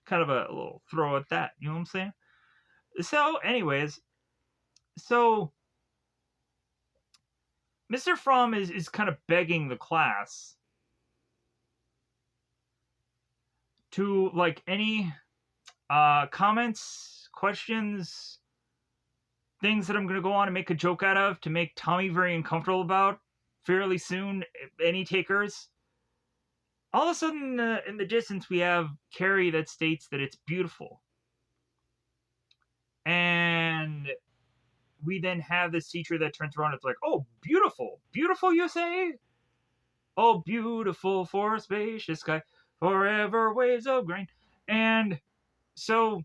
kind of a little throw at that, you know what I'm saying? So, anyways, so Mr. Fromm is kind of begging the class to, like, any comments, questions, things that I'm going to go on and make a joke out of to make Tommy very uncomfortable about fairly soon. Any takers? All of a sudden, in the distance, we have Carrie that states that it's beautiful. And we then have this teacher that turns around and it's like, oh, beautiful. Beautiful, you say? Oh, beautiful for a spacious sky, forever waves of grain. And so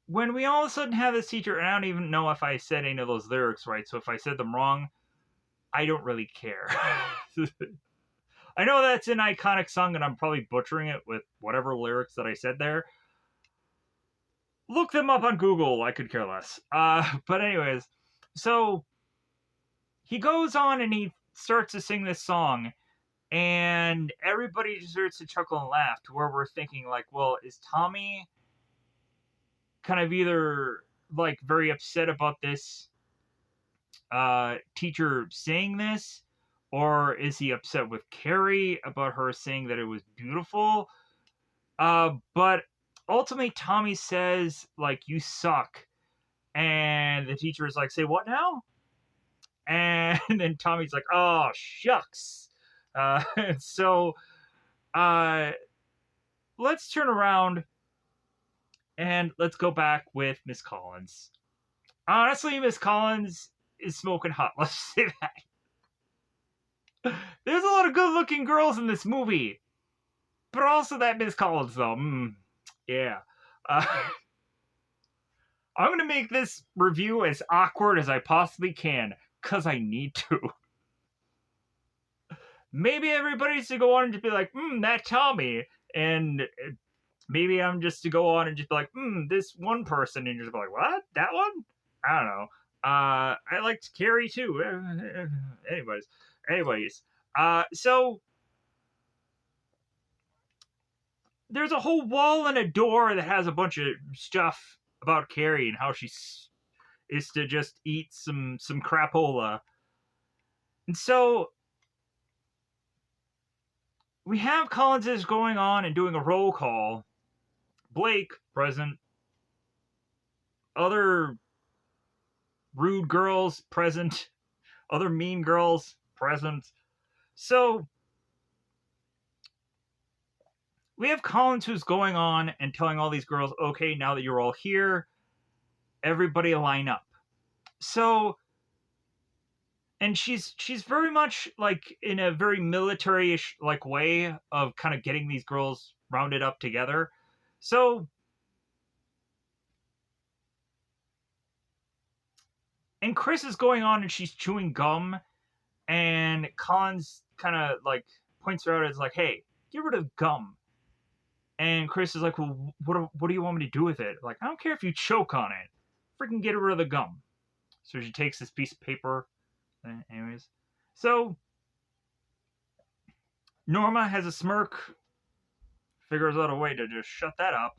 when we all of a sudden have this teacher, and I don't even know if I said any of those lyrics right, so if I said them wrong, I don't really care. I know that's an iconic song, and I'm probably butchering it with whatever lyrics that I said there. Look them up on Google. I could care less. But anyways, so he goes on and he starts to sing this song, and everybody just starts to chuckle and laugh to where we're thinking, like, well, is Tommy kind of either like very upset about this teacher saying this, or is he upset with Carrie about her saying that it was beautiful? But ultimately, Tommy says, like, you suck. And the teacher is like, say what now? And then Tommy's like, oh, shucks. So uh, let's turn around and let's go back with Miss Collins. Honestly, Miss Collins is smoking hot. Let's say that. There's a lot of good looking girls in this movie. But also that Miss Collins, though. Yeah. I'm going to make this review as awkward as I possibly can, because I need to. Maybe everybody's to go on and just be like, that Tommy. And maybe I'm just to go on and just be like, this one person. And you're just like, what? That one? I don't know. I liked Carrie too. Anyways. So there's a whole wall and a door that has a bunch of stuff about Carrie and how she is to just eat some crapola. And so we have Collins is going on and doing a roll call. Blake, present. Other rude girls, present. Other mean girls, present. So we have Collins who's going on and telling all these girls, okay, now that you're all here, everybody line up. So, and she's very much like in a very military-ish like way of kind of getting these girls rounded up together. So, and Chris is going on and she's chewing gum, and Collins kind of like points her out as like, hey, get rid of gum. And Chris is like, well, what do you want me to do with it? Like, I don't care if you choke on it. Freaking get rid of the gum. So she takes this piece of paper. Anyways. So, Norma has a smirk. Figures out a way to just shut that up.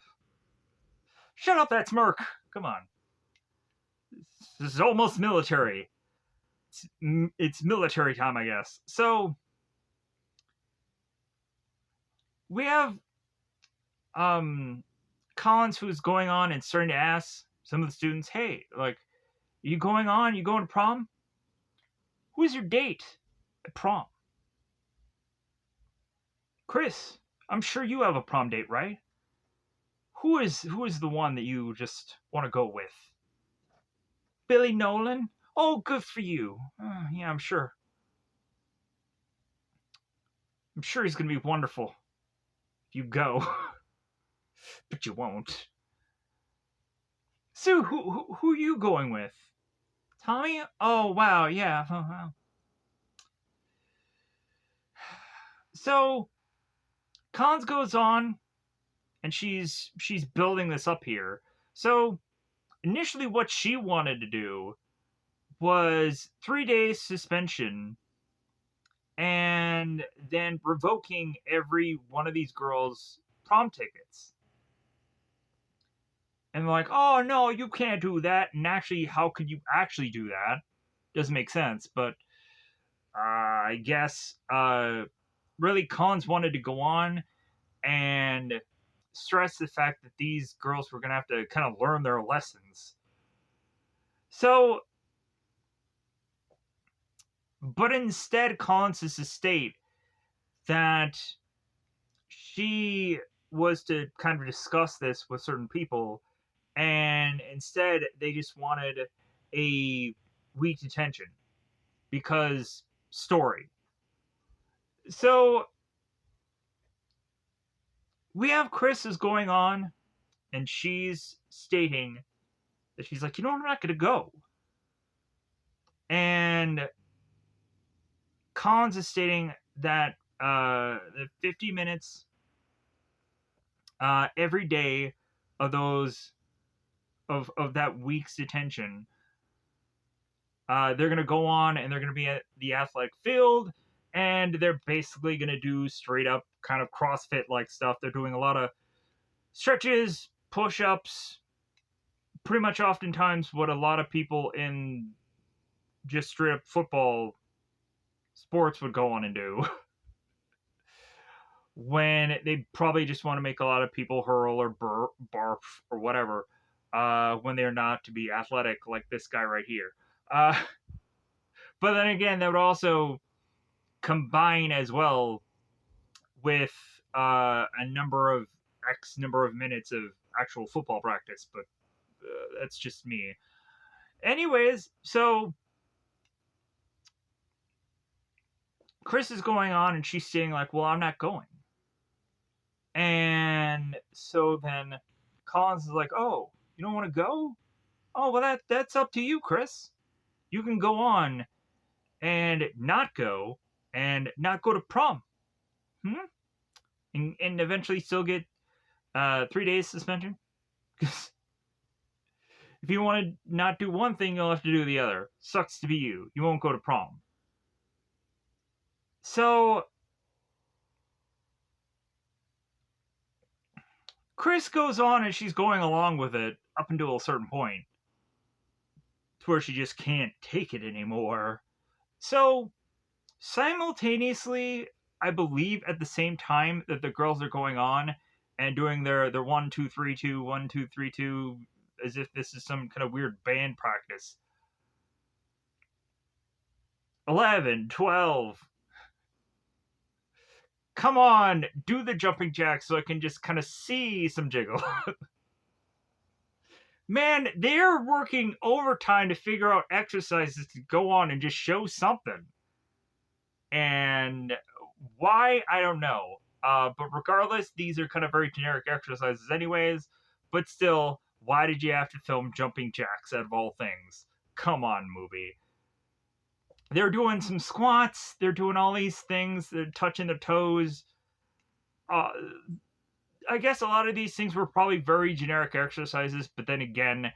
Shut up that smirk. Come on. This is almost military. It's military time, I guess. So, we have Collins who's going on and starting to ask some of the students, hey, like, you going on? You going to prom? Who's your date at prom? Chris, I'm sure you have a prom date, right? Who is the one that you just want to go with? Billy Nolan? Oh, good for you. Yeah, I'm sure. I'm sure he's going to be wonderful if you go. But you won't. Sue, who are you going with? Tommy? Oh, wow, yeah. So, Collins goes on, and she's building this up here. So initially, what she wanted to do was 3 days suspension and then revoking every one of these girls' prom tickets. And they're like, oh no, you can't do that. And actually, how could you actually do that? Doesn't make sense. But I guess really Collins wanted to go on and stress the fact that these girls were going to have to kind of learn their lessons. So, but instead, Collins is to state that she was to kind of discuss this with certain people, and instead they just wanted a week detention because story. So we have Chris is going on, and she's stating that she's like, I'm not going to go. And Collins is stating that the 50 minutes every day of those of that week's detention, they're going to go on and they're going to be at the athletic field, and they're basically going to do straight up kind of CrossFit like stuff. They're doing a lot of stretches, push-ups, pretty much oftentimes what a lot of people in just straight up football sports would go on and do. When they probably just want to make a lot of people hurl or barf or whatever, when they're not to be athletic like this guy right here. But then again, that would also combine as well with a number of X number of minutes of actual football practice, but that's just me. Anyways, so Chris is going on and she's saying like, well, I'm not going. And so then Collins is like, oh, you don't want to go? Oh, well, that's up to you, Chris. You can go on and not go to prom. And eventually still get 3 days suspension. Because if you want to not do one thing, you'll have to do the other. Sucks to be you. You won't go to prom. So Chris goes on and she's going along with it up until a certain point to where she just can't take it anymore. So simultaneously, I believe at the same time that the girls are going on and doing their 1 2 3 2 1 2 3 2 as if this is some kind of weird band practice. 11, 12. Come on, do the jumping jack so I can just kind of see some jiggle. Man, they're working overtime to figure out exercises to go on and just show something. And why, I don't know. But regardless, these are kind of very generic exercises anyways. But still, why did you have to film jumping jacks out of all things? Come on, movie. They're doing some squats. They're doing all these things. They're touching their toes. I guess a lot of these things were probably very generic exercises. But then again,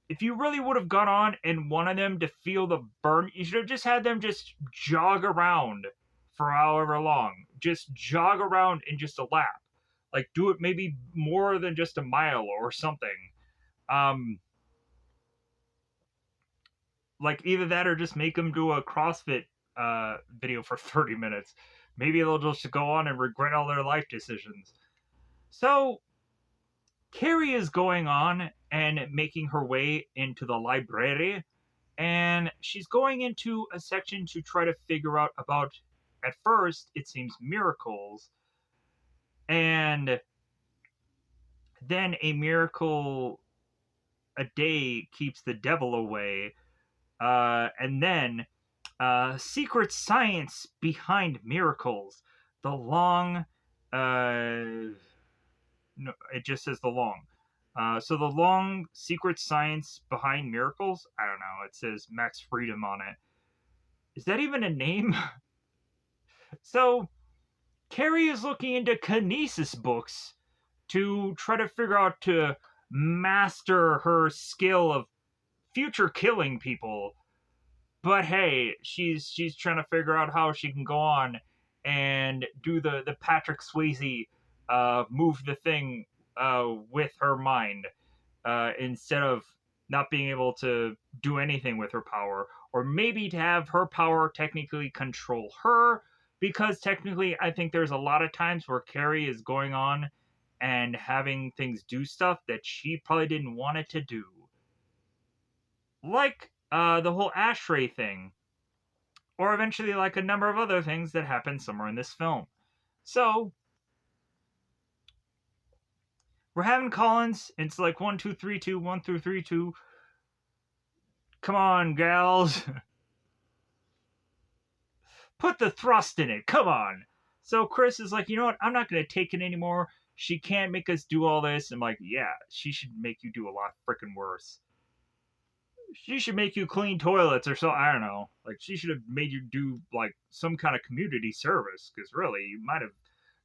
if you really would have gone on and wanted them to feel the burn, you should have just had them just jog around for however long. Just jog around in just a lap. Like, do it maybe more than just a mile or something. Like, either that or just make them do a CrossFit video for 30 minutes. Maybe they'll just go on and regret all their life decisions. So, Carrie is going on and making her way into the library, and she's going into a section to try to figure out about, at first, it seems miracles, and then a miracle a day keeps the devil away, and then secret science behind miracles. The long, no, it just says the long. So the long secret science behind miracles. I don't know. It says Max Freedom on it. Is that even a name? So Carrie is looking into kinesis books to try to figure out to master her skill of future killing people. But hey, she's trying to figure out how she can go on and do the Patrick Swayze move the thing with her mind instead of not being able to do anything with her power, or maybe to have her power technically control her, because technically I think there's a lot of times where Carrie is going on and having things do stuff that she probably didn't want it to do, like the whole ashtray thing, or eventually like a number of other things that happen somewhere in this film. So we're having Collins. It's like 1 2 3 2, 1 2 3 2. Come on, gals. Put the thrust in it. Come on. So Chris is like, you know what? I'm not going to take it anymore. She can't make us do all this. I'm like, yeah, she should make you do a lot freaking worse. She should make you clean toilets or something. I don't know. Like, she should have made you do, like, some kind of community service. Because, really, you might have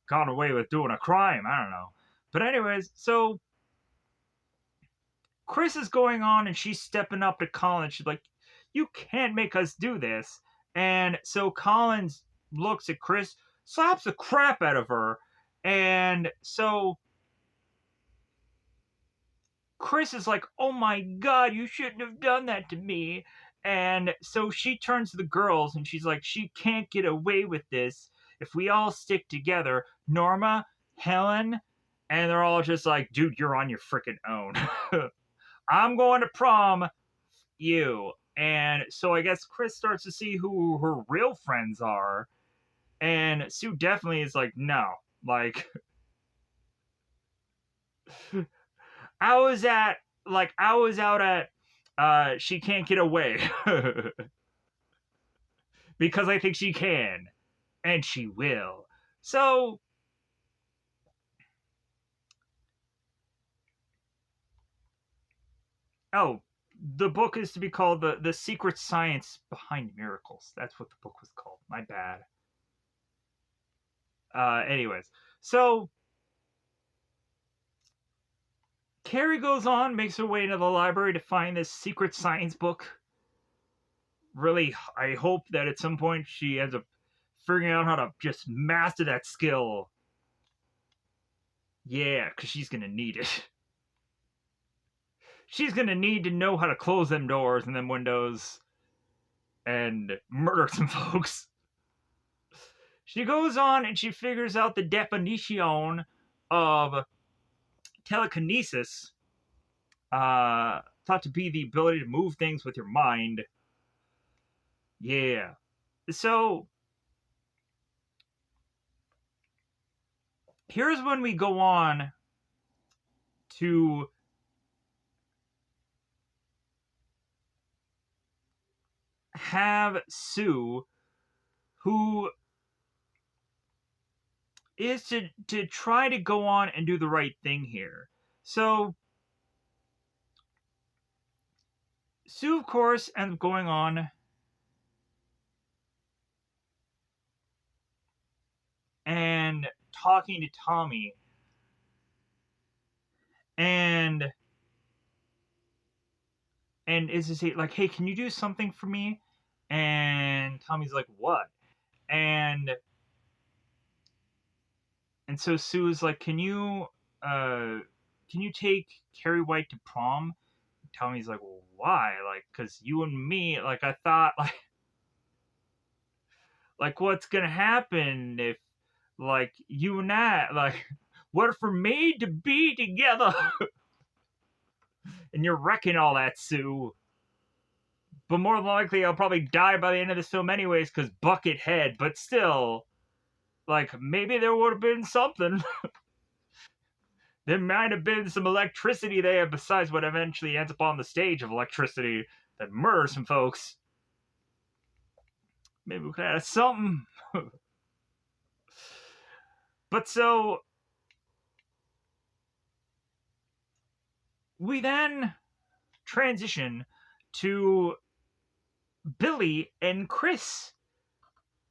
gone away with doing a crime. I don't know. But anyways, so Chris is going on and she's stepping up to Collins. She's like, you can't make us do this. And so Collins looks at Chris, slaps the crap out of her. And so Chris is like, oh my God, you shouldn't have done that to me. And so she turns to the girls and she's like, she can't get away with this if we all stick together. Norma, Helen, and they're all just like, dude, you're on your freaking own. I'm going to prom, you. And so I guess Chris starts to see who her real friends are. And Sue definitely is like, no. Like, I was out at She Can't Get Away. Because I think she can. And she will. So oh, the book is to be called the Secret Science Behind Miracles. That's what the book was called. My bad. Anyways, so Carrie goes on, makes her way into the library to find this secret science book. Really, I hope that at some point she ends up figuring out how to just master that skill. Yeah, because she's gonna need it. She's gonna need to know how to close them doors and them windows and murder some folks. She goes on and she figures out the definition of telekinesis, thought to be the ability to move things with your mind. Yeah. So here's when we go on to have Sue, who is to try to go on and do the right thing here. So Sue, of course, ends up going on and talking to Tommy, and is to say, like, hey, can you do something for me? And Tommy's like, what? And so Sue's like, can you take Carrie White to prom? Tommy's like, well, why? Like, cause you and me, like, I thought, like what's gonna happen if, like, you and I, like, what if we're made to be together? And you're wrecking all that, Sue. But more than likely, I'll probably die by the end of this film anyways, cause bucket head. But still, like, maybe there would have been something. There might have been some electricity there besides what eventually ends up on the stage of electricity that murders some folks. Maybe we could have something. But so we then transition to Billy and Chris,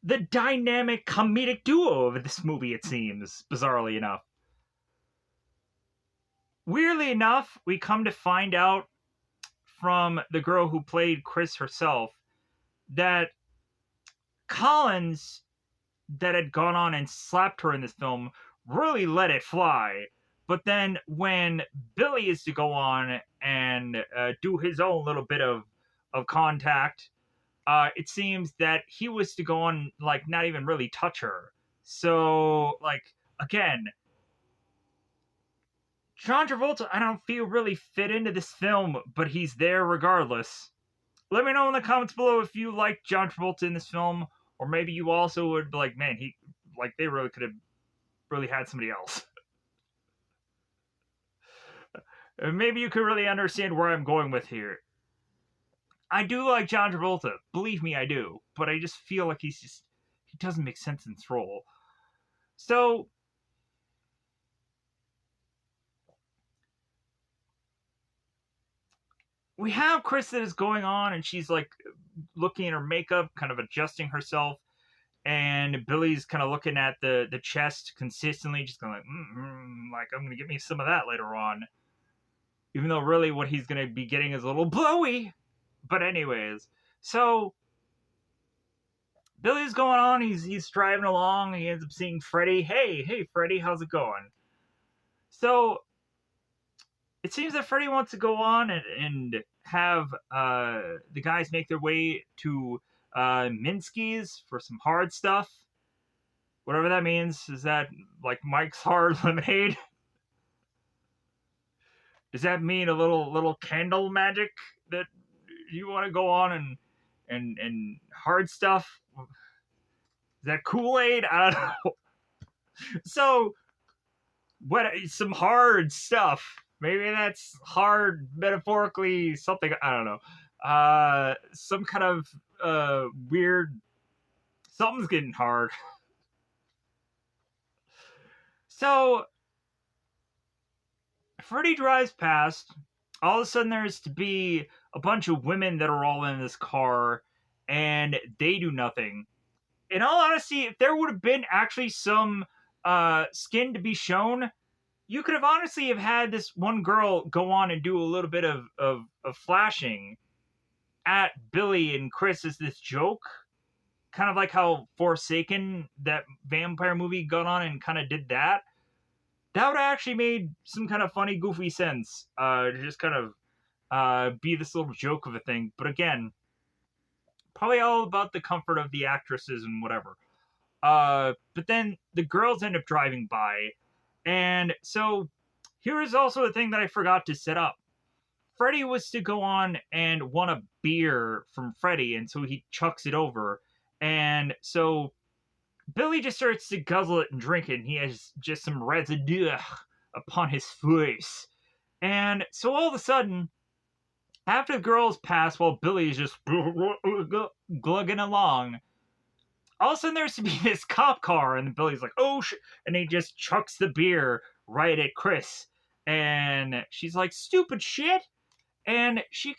the dynamic comedic duo of this movie, it seems, bizarrely enough. Weirdly enough, we come to find out from the girl who played Chris herself that Collins, that had gone on and slapped her in this film, really let it fly. But then when Billy is to go on and do his own little bit of contact, it seems that he was to go on, like, not even really touch her. So, like, again, John Travolta, I don't feel really fit into this film, but he's there regardless. Let me know in the comments below if you like John Travolta in this film, or maybe you also would be like, man, he, like, they really could have really had somebody else. Maybe you could really understand where I'm going with here. I do like John Travolta, believe me, I do, but I just feel like he doesn't make sense in this role. So we have Chris that is going on, and she's like looking at her makeup, kind of adjusting herself, and Billy's kind of looking at the chest consistently, just going like I'm gonna get me some of that later on, even though really what he's gonna be getting is a little blowy. But anyways, so Billy's going on. He's driving along. He ends up seeing Freddy. Hey, Freddy, how's it going? So it seems that Freddy wants to go on and have the guys make their way to Minsky's for some hard stuff. Whatever that means. Is that like Mike's Hard Lemonade? Does that mean a little candle magic that you want to go on and hard stuff? Is that Kool-Aid? I don't know. So what? Some hard stuff. Maybe that's hard metaphorically. Something, I don't know. Some kind of weird. Something's getting hard. So Freddy drives past. All of a sudden, there's to be a bunch of women that are all in this car, and they do nothing. In all honesty, if there would have been actually some skin to be shown, you could have honestly have had this one girl go on and do a little bit of flashing at Billy and Chris as this joke. Kind of like how Forsaken, that vampire movie, got on and kind of did that. That would have actually made some kind of funny, goofy sense. To just kind of be this little joke of a thing. But again, probably all about the comfort of the actresses and whatever. But then the girls end up driving by. And so here is also a thing that I forgot to set up. Freddy was to go on and want a beer from Freddy, and so he chucks it over. And so Billy just starts to guzzle it and drink it, and he has just some residue upon his face. And so all of a sudden, after the girls pass while Billy is just glugging along, all of a sudden there's to be this cop car, and Billy's like, oh shit, and he just chucks the beer right at Chris. And she's like, stupid shit. And she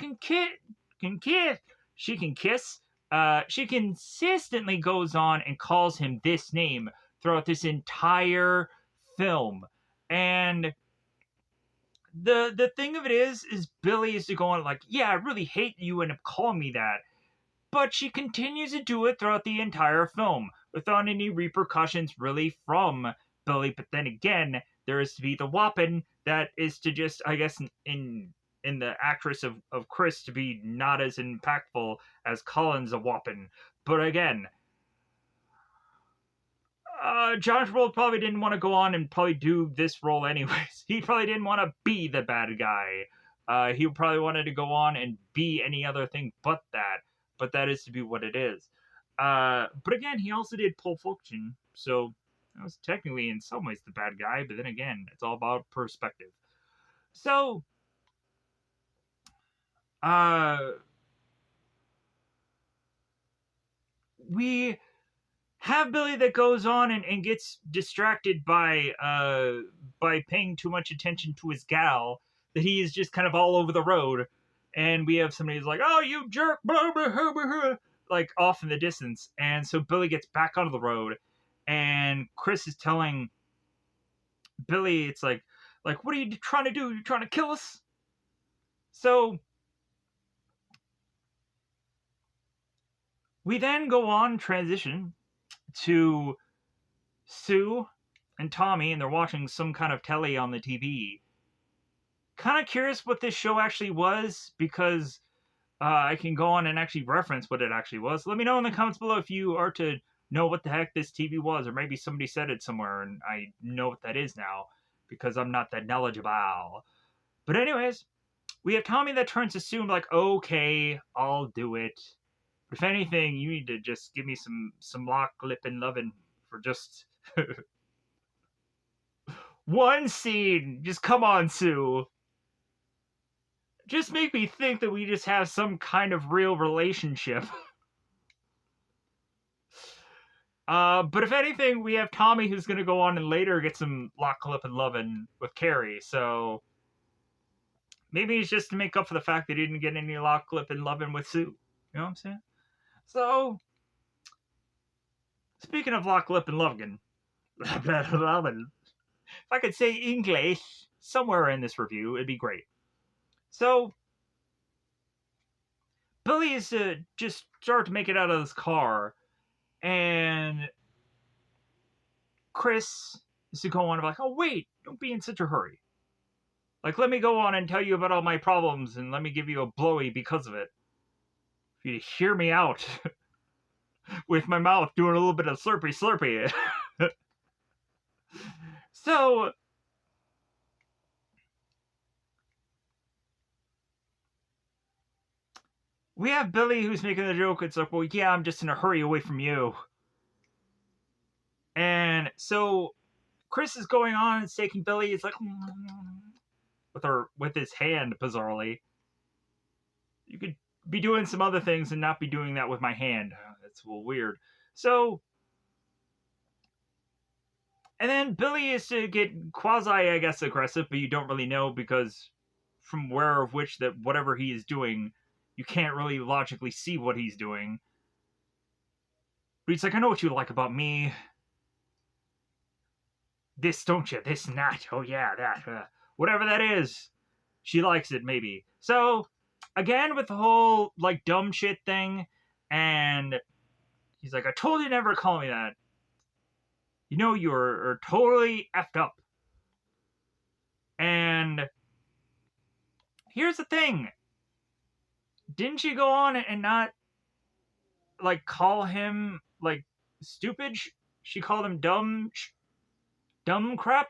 she consistently goes on and calls him this name throughout this entire film. And the thing of it is Billy is to go on like, yeah, I really hate you and calling me that. But she continues to do it throughout the entire film without any repercussions really from Billy. But then again, there is to be the whopping that is to just, I guess, in the actress of Chris to be not as impactful as Collins a whopping. But again, John Travolta probably didn't want to go on and probably do this role anyways. He probably didn't want to be the bad guy. He probably wanted to go on and be any other thing but that. But that is to be what it is. But again, he also did Pulp Fiction, so that was technically in some ways the bad guy. But then again, it's all about perspective. So, we have Billy that goes on and gets distracted by paying too much attention to his gal, that he is just kind of all over the road. And we have somebody who's like, oh, you jerk, blah, blah, blah, blah, like off in the distance. And so Billy gets back onto the road, and Chris is telling Billy, it's like, Like, what are you trying to do? You're trying to kill us? So we then go on transition to Sue and Tommy, and they're watching some kind of telly on the TV. Kind of curious what this show actually was, because I can go on and actually reference what it actually was. Let me know in the comments below if you are to know what the heck this TV was, or maybe somebody said it somewhere and I know what that is now, because I'm not that knowledgeable. But anyways, we have Tommy that turns to Sue and like, okay, I'll do it. But if anything, you need to just give me some lock, lip, and lovin' for just one scene. Just come on, Sue. Just make me think that we just have some kind of real relationship. But if anything, we have Tommy who's going to go on and later get some lock, lip, and lovin' with Carrie. So maybe it's just to make up for the fact that he didn't get any lock, lip, and lovin' with Sue. You know what I'm saying? So, speaking of lock, lip, and lovin', if I could say English somewhere in this review, it'd be great. So, Billy is just start to make it out of this car, and Chris is to go on and be like, oh wait, don't be in such a hurry. Like, let me go on and tell you about all my problems, and let me give you a blowy because of it. For you to hear me out with my mouth doing a little bit of slurpy slurpy. So, we have Billy who's making the joke. It's like, well, yeah, I'm just in a hurry away from you. And so Chris is going on and taking Billy. It's like with his hand, bizarrely. You could be doing some other things and not be doing that with my hand. That's a little weird. So, and then Billy is to get quasi, I guess, aggressive, but you don't really know because from where of which that whatever he is doing, you can't really logically see what he's doing. But he's like, I know what you like about me. This, don't you? This and that. Oh, yeah, that. Whatever that is. She likes it, maybe. So, again, with the whole, like, dumb shit thing, and he's like, I told you never to call me that. You know, you're totally effed up. And here's the thing. Didn't she go on and not, like, call him, like, stupid? She called him dumb crap?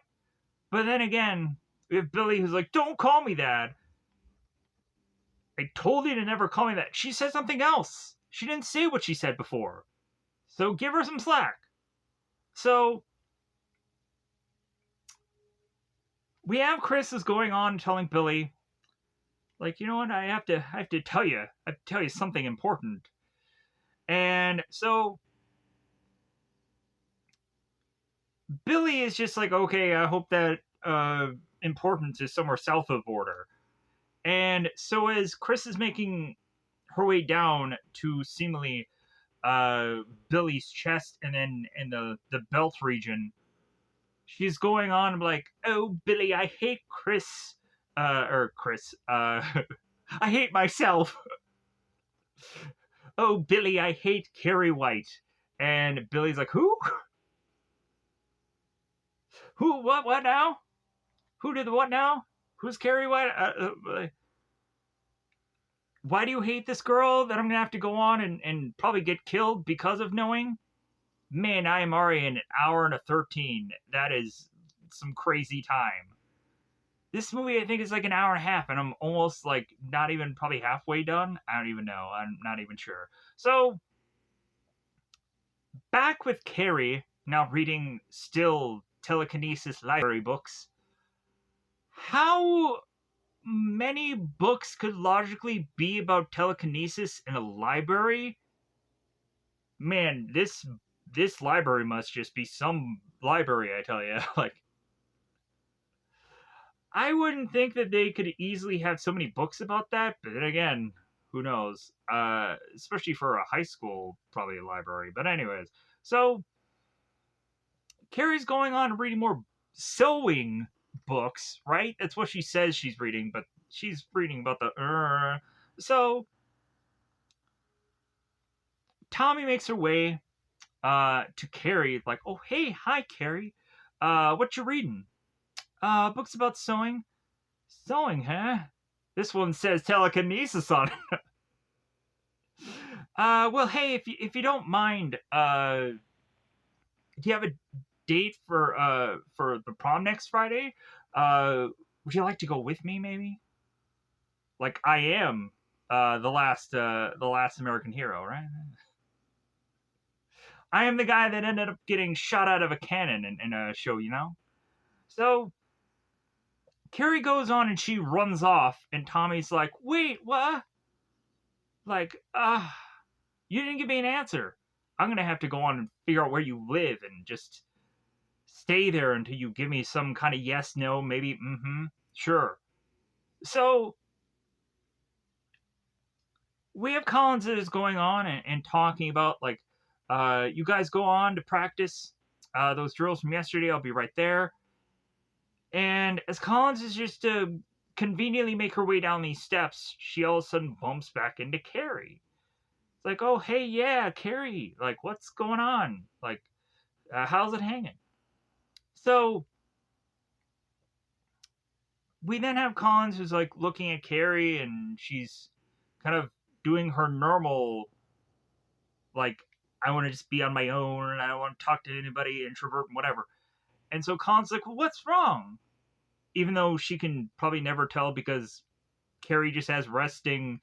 But then again, we have Billy who's like, don't call me that. I told you to never call me that. She said something else. She didn't say what she said before. So give her some slack. So we have Chris is going on telling Billy, like, you know what, I have to tell you something important. And so Billy is just like, okay, I hope that importance is somewhere south of the border. And so as Chris is making her way down to seemingly Billy's chest and then in the belt region, she's going on like, oh, Billy, I hate Chris. I hate myself. Oh, Billy, I hate Carrie White. And Billy's like, who? Who? What now? Who did the what now? Who's Carrie White? Why do you hate this girl that I'm going to have to go on and probably get killed because of knowing? Man, I am already in an hour and a 13. That is some crazy time. This movie, I think, is like an hour and a half, and I'm almost, like, not even probably halfway done. I don't even know. I'm not even sure. So, back with Carrie, now reading still telekinesis library books. How many books could logically be about telekinesis in a library? Man, this library must just be some library, I tell you. Like, I wouldn't think that they could easily have so many books about that, but then again, who knows? Especially for a high school, probably a library. But anyways, so Carrie's going on reading more sewing books, right? That's what she says she's reading, but she's reading about the. So Tommy makes her way to Carrie, like, oh hey, hi Carrie, what you reading? Books about sewing. Sewing, huh? This one says telekinesis on it. Well, hey, if you don't mind, do you have a date for the prom next Friday? Would you like to go with me, maybe? Like I am, the last American hero, right? I am the guy that ended up getting shot out of a cannon in a show, you know. So Carrie goes on and she runs off, and Tommy's like, "Wait, what? Like, you didn't give me an answer. I'm gonna have to go on and figure out where you live and just stay there until you give me some kind of yes, no, maybe, sure." So we have Collins that is going on and talking about, like, you guys go on to practice those drills from yesterday. I'll be right there. And as Collins is just to conveniently make her way down these steps, she all of a sudden bumps back into Carrie. It's like, oh, hey, yeah, Carrie, like, what's going on? Like, how's it hanging? So we then have Collins who's like looking at Carrie, and she's kind of doing her normal, like, I want to just be on my own and I don't want to talk to anybody, introvert and whatever. And so Collins is like, well, what's wrong? Even though she can probably never tell because Carrie just has resting,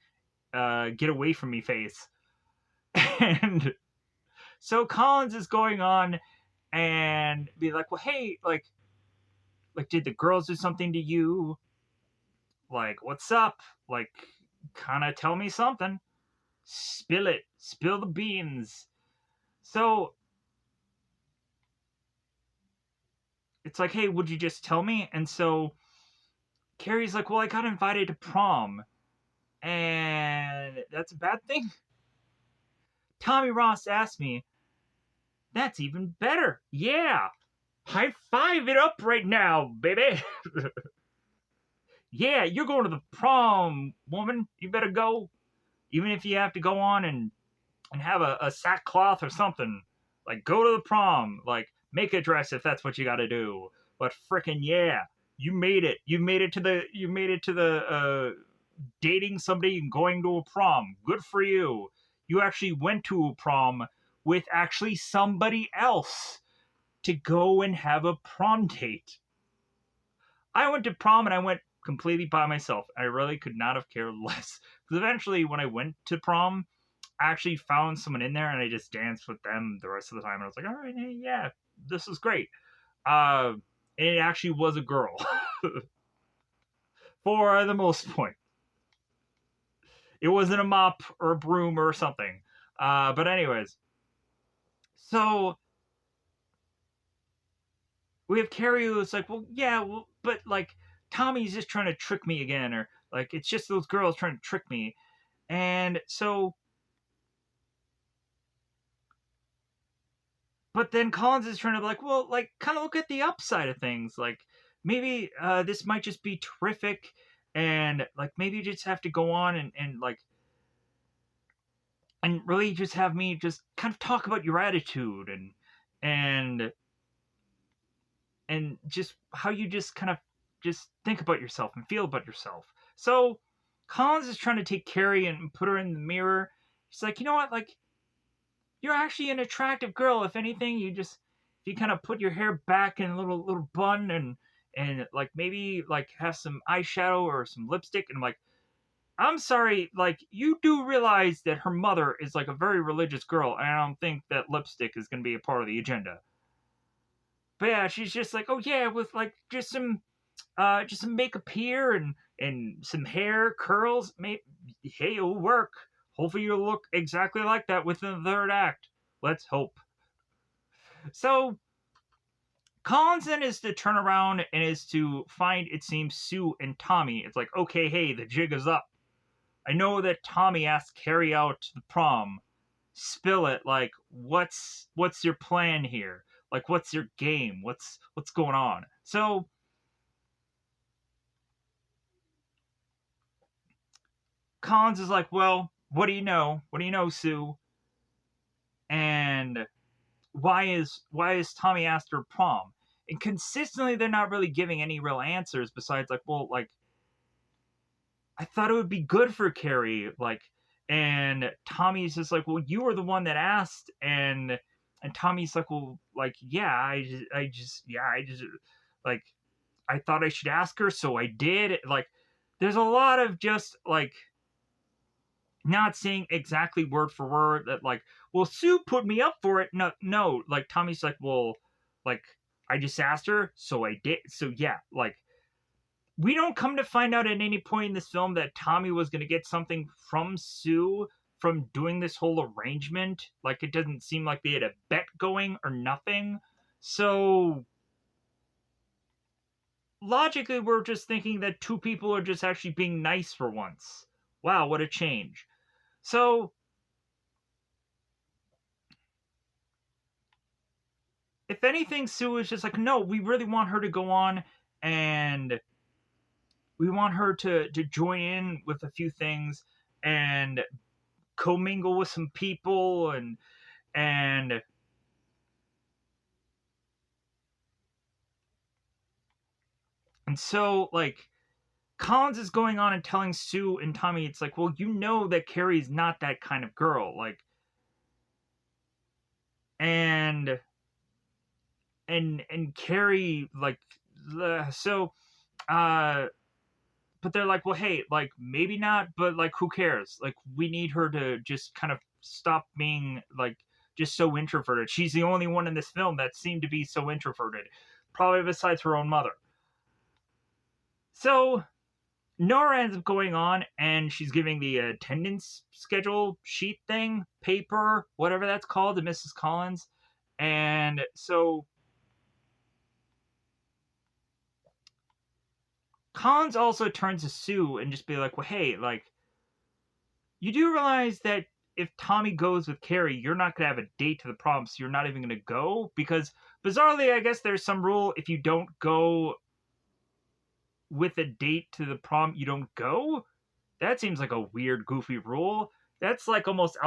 get away from me face. And so Collins is going on and be like, well, hey, like, did the girls do something to you? Like, what's up? Like, kind of tell me something. Spill it. Spill the beans. So it's like, hey, would you just tell me? And so Carrie's like, well, I got invited to prom. And that's a bad thing? Tommy Ross asked me, that's even better. Yeah. High five it up right now, baby. Yeah, you're going to the prom, woman. You better go. Even if you have to go on and have a sackcloth or something. Like, go to the prom. Like, make a dress if that's what you got to do. But frickin' yeah, you made it. You made it to the dating somebody and going to a prom. Good for you. You actually went to a prom with actually somebody else to go and have a prom date. I went to prom and I went completely by myself. I really could not have cared less. Because eventually, when I went to prom, I actually found someone in there and I just danced with them the rest of the time. And I was like, all right, hey, yeah, this is great. And it actually was a girl for the most point. It wasn't a mop or a broom or something. But anyways, so we have Carrie who's like, well, yeah, well, but like Tommy's just trying to trick me again, or like it's just those girls trying to trick me. And so, but then Collins is trying to be like, well, like kind of look at the upside of things. Like maybe this might just be terrific, and like maybe you just have to go on and like and really just have me just kind of talk about your attitude and and just how you just kind of just think about yourself and feel about yourself. So Collins is trying to take Carrie and put her in the mirror. She's like, you know what, like you're actually an attractive girl. If anything, if you kind of put your hair back in a little bun and like maybe like have some eyeshadow or some lipstick. And I'm like, I'm sorry, like you do realize that her mother is like a very religious girl, and I don't think that lipstick is going to be a part of the agenda. But yeah, she's just like, oh yeah, with like just some makeup here and some hair curls. Hey, it'll work. Hopefully, you'll look exactly like that within the third act. Let's hope. So Collins then is to turn around and is to find, it seems, Sue and Tommy. It's like, okay, hey, the jig is up. I know that Tommy asked Carrie out to the prom. Spill it. Like, what's your plan here? Like, what's your game? What's going on? So Collins is like, well, what do you know? What do you know, Sue? And why is Tommy asked her prom? And consistently they're not really giving any real answers besides like, well, like I thought it would be good for Carrie, like, and Tommy's just like, well, you were the one that asked, and Tommy's like, well, like, yeah, like, I thought I should ask her, so I did. Like, there's a lot of just like not saying exactly word for word that like, well, Sue put me up for it. No, no, like Tommy's like, well, like I just asked her, so I did. So yeah, like we don't come to find out at any point in this film that Tommy was going to get something from Sue from doing this whole arrangement. Like it doesn't seem like they had a bet going or nothing. So logically, we're just thinking that two people are just actually being nice for once. Wow, what a change. So if anything, Sue is just like, no, we really want her to go on and we want her to join in with a few things and commingle with some people and and so like Collins is going on and telling Sue and Tommy, it's like, well, you know that Carrie's not that kind of girl, like, and and Carrie like, so uh but they're like, well, hey, like maybe not, but like who cares? Like we need her to just kind of stop being like just so introverted. She's the only one in this film that seemed to be so introverted, probably besides her own mother. So Nora ends up going on and she's giving the attendance schedule sheet thing, paper, whatever that's called, to Mrs. Collins. And so Collins also turns to Sue and just be like, well, hey, like, you do realize that if Tommy goes with Carrie, you're not going to have a date to the prom, so you're not even going to go? Because bizarrely, I guess there's some rule if you don't go with a date to the prom, you don't go? That seems like a weird, goofy rule. That's like almost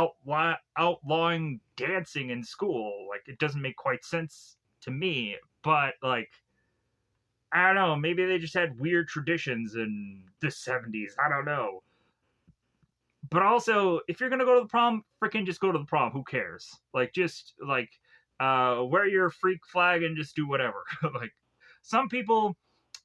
outlawing dancing in school. Like, it doesn't make quite sense to me. But, like, I don't know. Maybe they just had weird traditions in the 70s. I don't know. But also, if you're gonna go to the prom, freaking just go to the prom. Who cares? Like, just like wear your freak flag and just do whatever. Like, some people,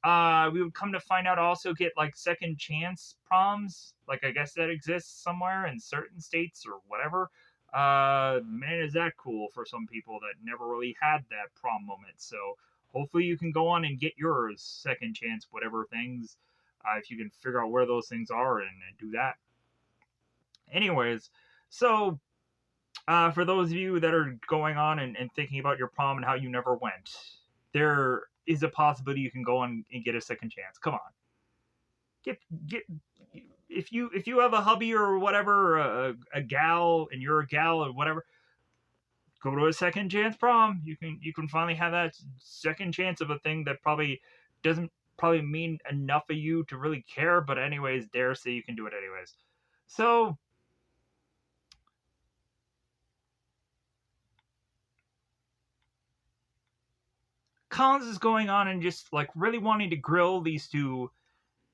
we would come to find out also get like second chance proms. Like, I guess that exists somewhere in certain states or whatever. Man, is that cool for some people that never really had that prom moment. So hopefully you can go on and get yours second chance, whatever things. If you can figure out where those things are and do that. Anyways, so for those of you that are going on and thinking about your prom and how you never went, there is a possibility you can go on and get a second chance. Come on, get if you have a hubby or whatever, a gal, and you're a gal or whatever, go to a second chance prom. You can finally have that second chance of a thing that probably doesn't probably mean enough of you to really care, but anyways, dare say you can do it anyways. So Collins is going on and just like really wanting to grill these two,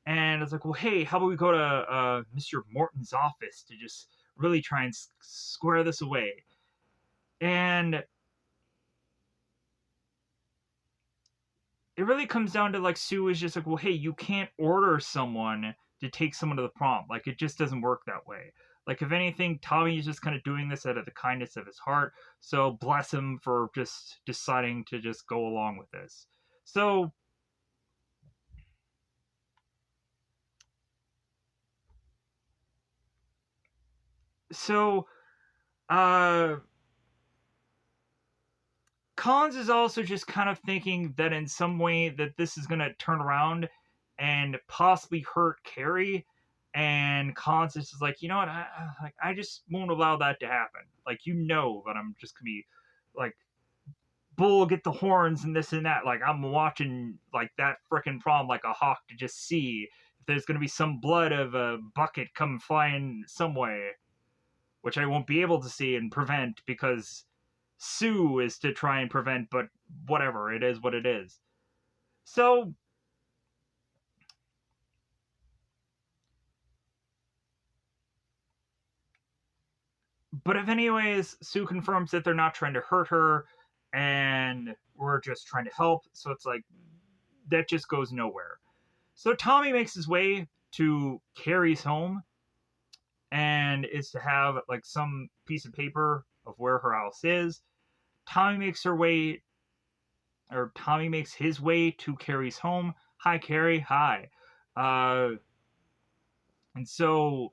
and it's like, well, hey, how about we go to Mr. Morton's office to just really try and square this away? And it really comes down to like Sue is just like, well, hey, you can't order someone to take someone to the prom. Like it just doesn't work that way. Like if anything, Tommy is just kind of doing this out of the kindness of his heart. So bless him for just deciding to just go along with this. So so uh Collins is also just kind of thinking that in some way that this is going to turn around and possibly hurt Carrie. And Collins is just like, you know what? I just won't allow that to happen. Like, you know that I'm just going to be like, bull get the horns and this and that. Like, I'm watching like that freaking prom like a hawk to just see if there's going to be some blood of a bucket come flying some way, which I won't be able to see and prevent because Sue is to try and prevent, but whatever, it is what it is. So, but if anyways, Sue confirms that they're not trying to hurt her and we're just trying to help. So it's like, that just goes nowhere. So Tommy makes his way to Carrie's home and is to have like some piece of paper of where her house is. Tommy makes his way to Carrie's home. Hi, Carrie. Hi. Uh, and so,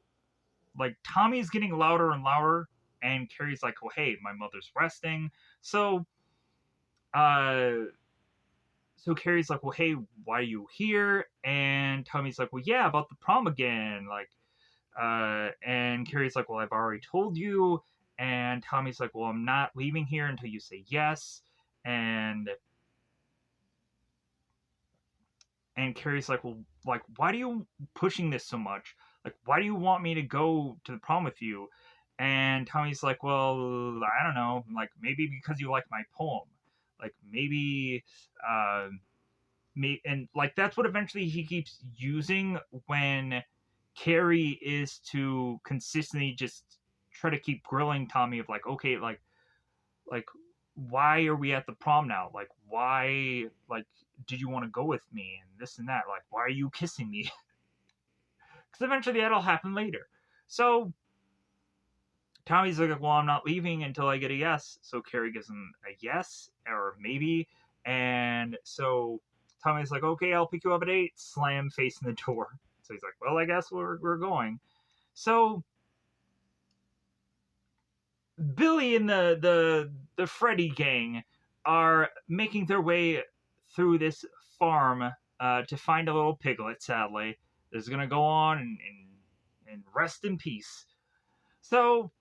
like, Tommy's getting louder and louder, and Carrie's like, well, hey, my mother's resting. So, uh, so Carrie's like, well, hey, why are you here? And Tommy's like, well, yeah, about the prom again. Like, and Carrie's like, well, I've already told you. And Tommy's like, well, I'm not leaving here until you say yes. And Carrie's like, well, like, why are you pushing this so much? Like, why do you want me to go to the prom with you? And Tommy's like, well, I don't know, like maybe because you like my poem, like maybe, me, and like that's what eventually he keeps using when Carrie is to consistently just try to keep grilling Tommy of like, okay, like why are we at the prom now? Like why like did you want to go with me and this and that? Like why are you kissing me? Because eventually that'll happen later. So Tommy's like, well, I'm not leaving until I get a yes. So Carrie gives him a yes or maybe, and so Tommy's like, okay, I'll pick you up at 8. Slam facing the door. So he's like, well, I guess we're going. So Billy and the Freddy gang are making their way through this farm to find a little piglet. Sadly, that's gonna go on and rest in peace. So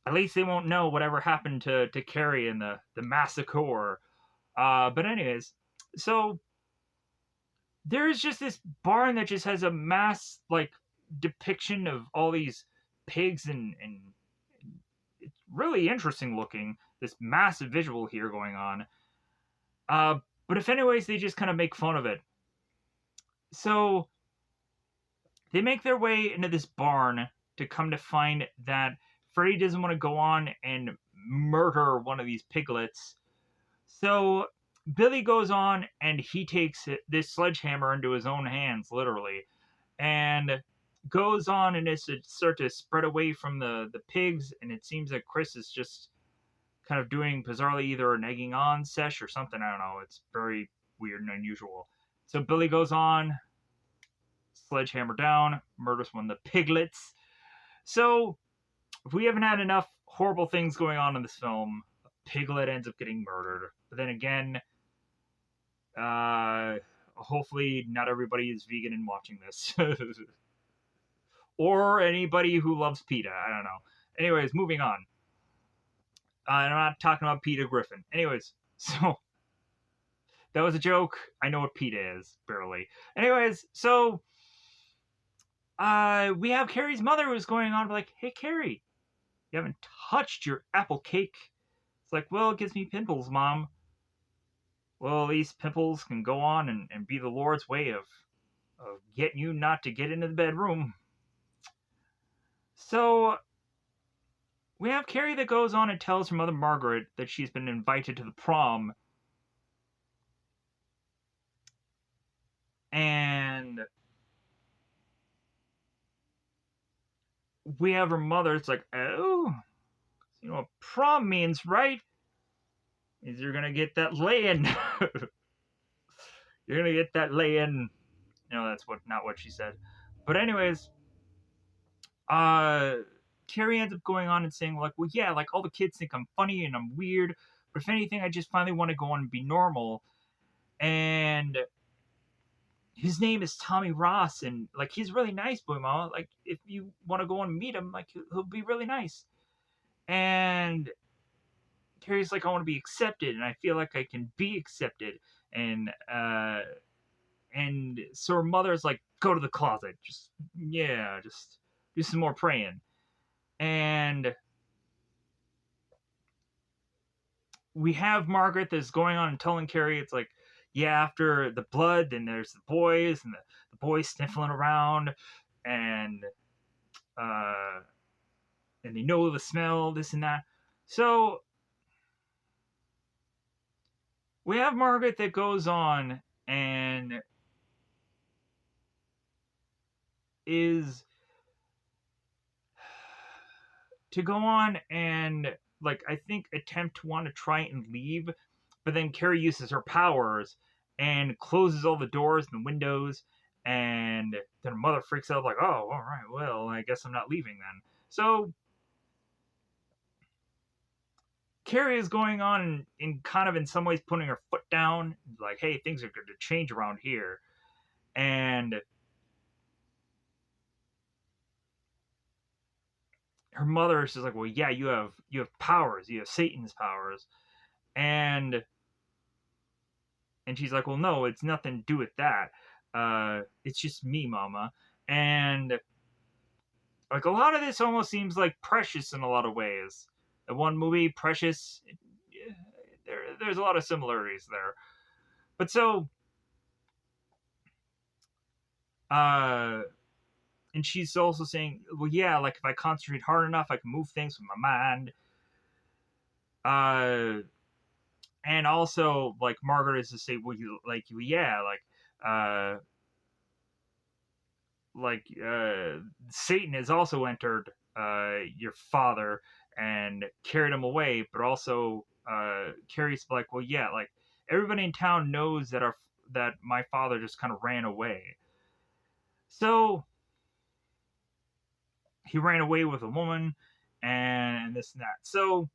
at least they won't know whatever happened to Carrie in the massacre. But anyways, so there's just this barn that just has a mass like depiction of all these pigs and it's really interesting looking. This massive visual here going on. But if anyways, they just kind of make fun of it. So they make their way into this barn to come to find that Freddy doesn't want to go on and murder one of these piglets. So Billy goes on and he takes this sledgehammer into his own hands, literally, and goes on and is to start to spread away from the pigs. And it seems that Chris is just kind of doing bizarrely either an egging on sesh or something. I don't know. It's very weird and unusual. So Billy goes on, sledgehammer down, murders one of the piglets. So if we haven't had enough horrible things going on in this film, a piglet ends up getting murdered. But then again, hopefully not everybody is vegan and watching this. Or anybody who loves PETA. I don't know. Anyways, moving on. And I'm not talking about PETA Griffin. Anyways, so that was a joke. I know what PETA is, barely. Anyways, so we have Carrie's mother who's going on like, hey, Carrie, you haven't touched your apple cake. It's like, well, it gives me pimples, Mom. Well, these pimples can go on and be the Lord's way of getting you not to get into the bedroom. So we have Carrie that goes on and tells her mother Margaret that she's been invited to the prom. And we have her mother. It's like, oh, you know what prom means, right? Is you're gonna get that lay-in. You're gonna get that lay-in. No, that's not what she said. But anyways, Carrie ends up going on and saying like, well, yeah, like all the kids think I'm funny and I'm weird, but if anything, I just finally want to go on and be normal. And his name is Tommy Ross, and like he's really nice, boy, mama. Like if you want to go and meet him, like he'll be really nice. And Carrie's like, I want to be accepted, and I feel like I can be accepted. And And so her mother's like, go to the closet. Just do some more praying. And we have Margaret that's going on and telling Carrie, it's like, yeah, after the blood, then there's the boys, and the boys sniffling around, and uh, and they know the smell, this and that. So we have Margaret that goes on and is to go on and, like, I think attempt to want to try and leave, but then Carrie uses her powers and closes all the doors and the windows, and then her mother freaks out like, oh, all right, well, I guess I'm not leaving then. So Carrie is going on in kind of in some ways putting her foot down, like, hey, things are going to change around here. And her mother is just like, well, yeah, you have powers, you have Satan's powers. And she's like, well, no, it's nothing to do with that. It's just me, mama. And like a lot of this almost seems like Precious in a lot of ways. The one movie, Precious, there's a lot of similarities there. But so, uh, and she's also saying, well, yeah, like if I concentrate hard enough, I can move things with my mind. And also, like Margaret is to say, well, yeah, uh, Satan has also entered your father and carried him away, but also Carrie's like, well, yeah, like everybody in town knows that my father just kind of ran away. So he ran away with a woman and this and that. So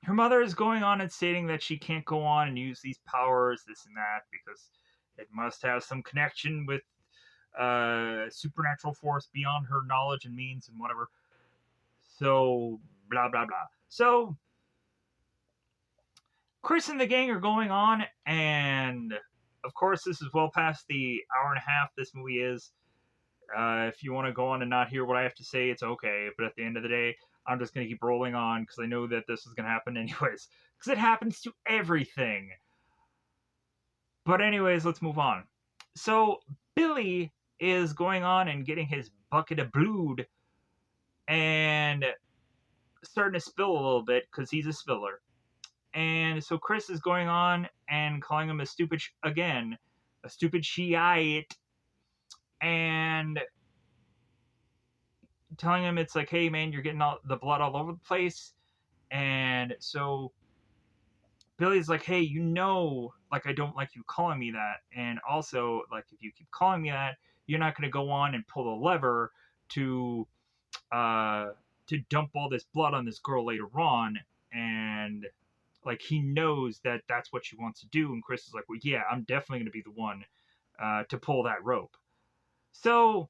her mother is going on and stating that she can't go on and use these powers, this and that, because it must have some connection with supernatural force beyond her knowledge and means and whatever. So blah blah blah. So Chris and the gang are going on, and of course this is well past the hour and a half this movie is. If you want to go on and not hear what I have to say, it's okay. But at the end of the day, I'm just gonna keep rolling on because I know that this is gonna happen anyways. Because it happens to everything. But anyways, let's move on. So Billy is going on and getting his bucket of blood and starting to spill a little bit because he's a spiller. And so Chris is going on and calling him a stupid again, a stupid Shiite, and telling him it's like, hey man, you're getting all the blood all over the place. And so Billy's like, hey, like I don't like you calling me that, and also like if you keep calling me that, you're not going to go on and pull the lever to uh to dump all this blood on this girl later on. And like he knows that that's what she wants to do, and Chris is like, well, yeah, I'm definitely going to be the one to pull that rope. So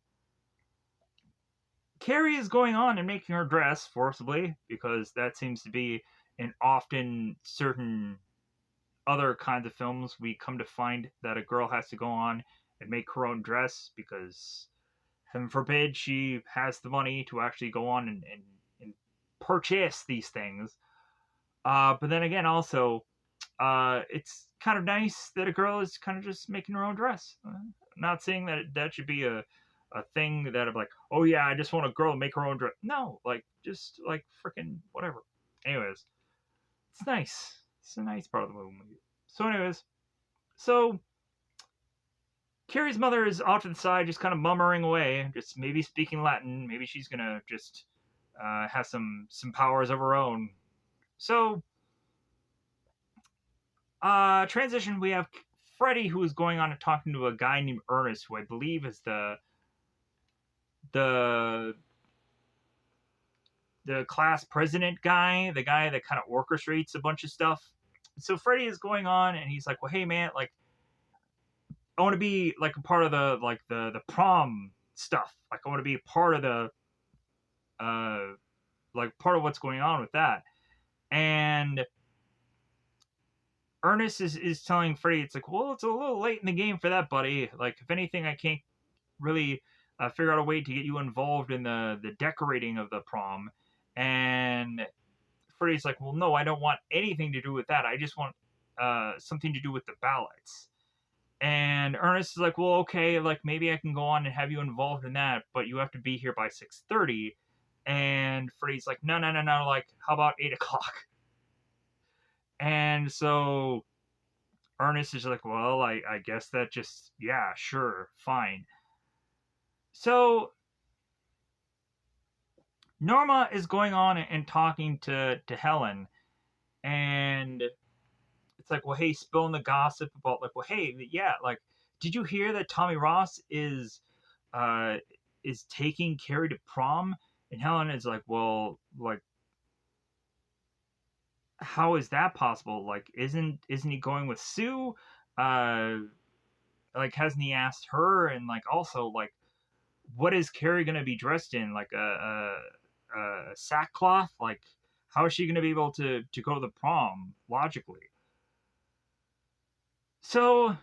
Carrie is going on and making her dress forcibly because that seems to be an often certain other kinds of films we come to find that a girl has to go on and make her own dress because heaven forbid she has the money to actually go on and purchase these things. But then again, also, it's kind of nice that a girl is kind of just making her own dress. Not saying that that should be a thing that I'm like, oh yeah, I just want a girl to make her own dress. No, like just like freaking whatever. Anyways, it's nice. It's a nice part of the movie. So, anyways, so Carrie's mother is off to the side, just kind of mummering away, just maybe speaking Latin. Maybe she's gonna just have some powers of her own. So transition, we have Freddy, who is going on and talking to a guy named Ernest, who I believe is the the class president guy, the guy that kind of orchestrates a bunch of stuff. So Freddy is going on and he's like, well, hey man, like I want to be like a part of the prom stuff. Like I want to be part of the like part of what's going on with that. And Ernest is telling Freddie, it's like, well, it's a little late in the game for that, buddy. Like, if anything, I can't really figure out a way to get you involved in the decorating of the prom. And Freddie's like, well, no, I don't want anything to do with that. I just want something to do with the ballots. And Ernest is like, well, okay, like maybe I can go on and have you involved in that, but you have to be here by 6:30. And Freddie's like, no, no, no, no, like, how about 8 o'clock? And so Ernest is like, well, I guess that just, yeah, sure, fine. So Norma is going on and talking to Helen, and it's like, well, hey, spilling the gossip about, like, well, hey, yeah, like, did you hear that Tommy Ross uh, is taking Carrie to prom? And Helen is like, well, like, how is that possible? Like, isn't he going with Sue? Uh, like, hasn't he asked her? And like, also, like, what is Carrie gonna be dressed in? Like a sackcloth? Like, how is she gonna be able to go to the prom logically? So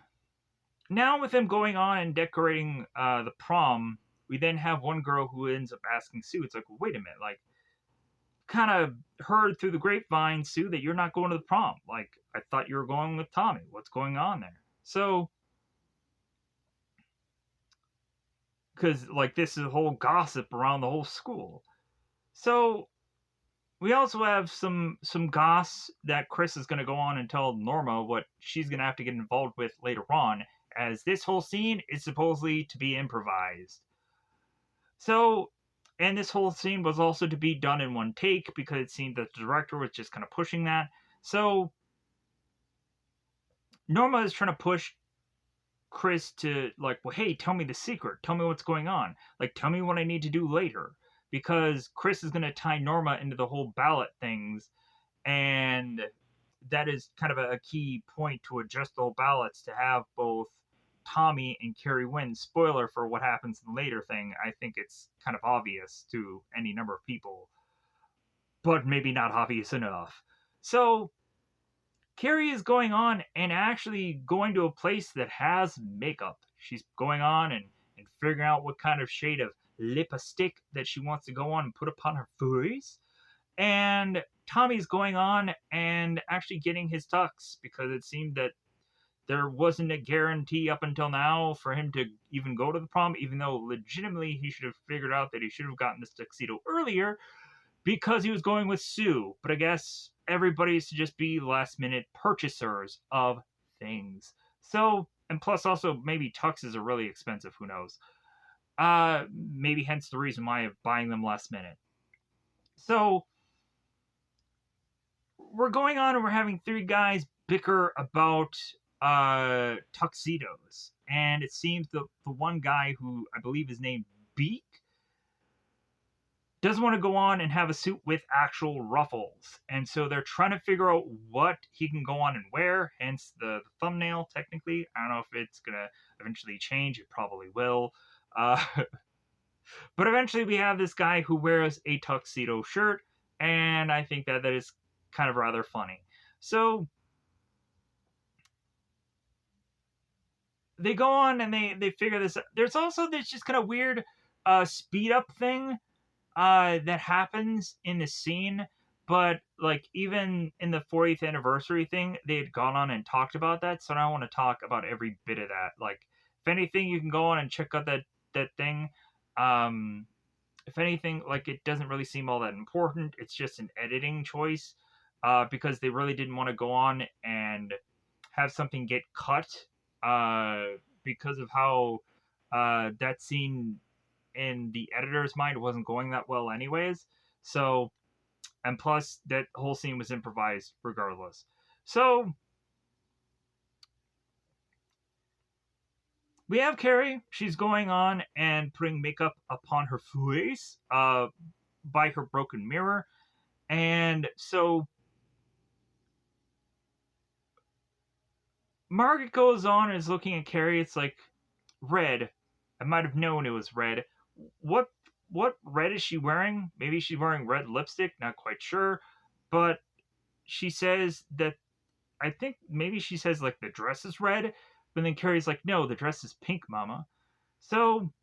now with them going on and decorating the prom, we then have one girl who ends up asking Sue. It's like, well, wait a minute, like, kind of heard through the grapevine, Sue, that you're not going to the prom. Like, I thought you were going with Tommy. What's going on there? So, because like this is a whole gossip around the whole school. So we also have some goss that Chris is going to go on and tell Norma what she's going to have to get involved with later on, as this whole scene is supposedly to be improvised. So, and this whole scene was also to be done in one take because it seemed that the director was just kind of pushing that. So Norma is trying to push Chris to, like, well, hey, tell me the secret. Tell me what's going on. Like, tell me what I need to do later. Because Chris is going to tie Norma into the whole ballot things. And that is kind of a key point to adjust the whole ballots to have both Tommy and Carrie win. Spoiler for what happens in the later thing. I think it's kind of obvious to any number of people, but maybe not obvious enough. So Carrie is going on and actually going to a place that has makeup. She's going on and figuring out what kind of shade of lipstick that she wants to go on and put upon her face. And Tommy's going on and actually getting his tux because it seemed that there wasn't a guarantee up until now for him to even go to the prom, even though legitimately he should have figured out that he should have gotten this tuxedo earlier because he was going with Sue. But I guess everybody used to just be last minute purchasers of things. So, and plus also maybe tuxes are really expensive, who knows. Maybe hence the reason why of buying them last minute. So we're going on and we're having three guys bicker about tuxedos. And it seems the one guy who I believe is named Beak doesn't want to go on and have a suit with actual ruffles. And so they're trying to figure out what he can go on and wear, hence the thumbnail, technically. I don't know if it's going to eventually change. It probably will. But eventually we have this guy who wears a tuxedo shirt, and I think that is kind of rather funny. So they go on and they figure this out. There's also this just kind of weird speed up thing that happens in the scene, but like even in the 40th anniversary thing, they had gone on and talked about that. So I want to talk about every bit of that. Like, if anything, you can go on and check out that thing. If anything, like, it doesn't really seem all that important. It's just an editing choice because they really didn't want to go on and have something get cut because of how that scene in the editor's mind wasn't going that well anyways. So, and plus that whole scene was improvised regardless. So we have Carrie. She's going on and putting makeup upon her face by her broken mirror. And so Margaret goes on and is looking at Carrie. It's like, red. I might have known it was red. What red is she wearing? Maybe she's wearing red lipstick, not quite sure. But she says that I think maybe she says like the dress is red, but then Carrie's like, no, the dress is pink, Mama. So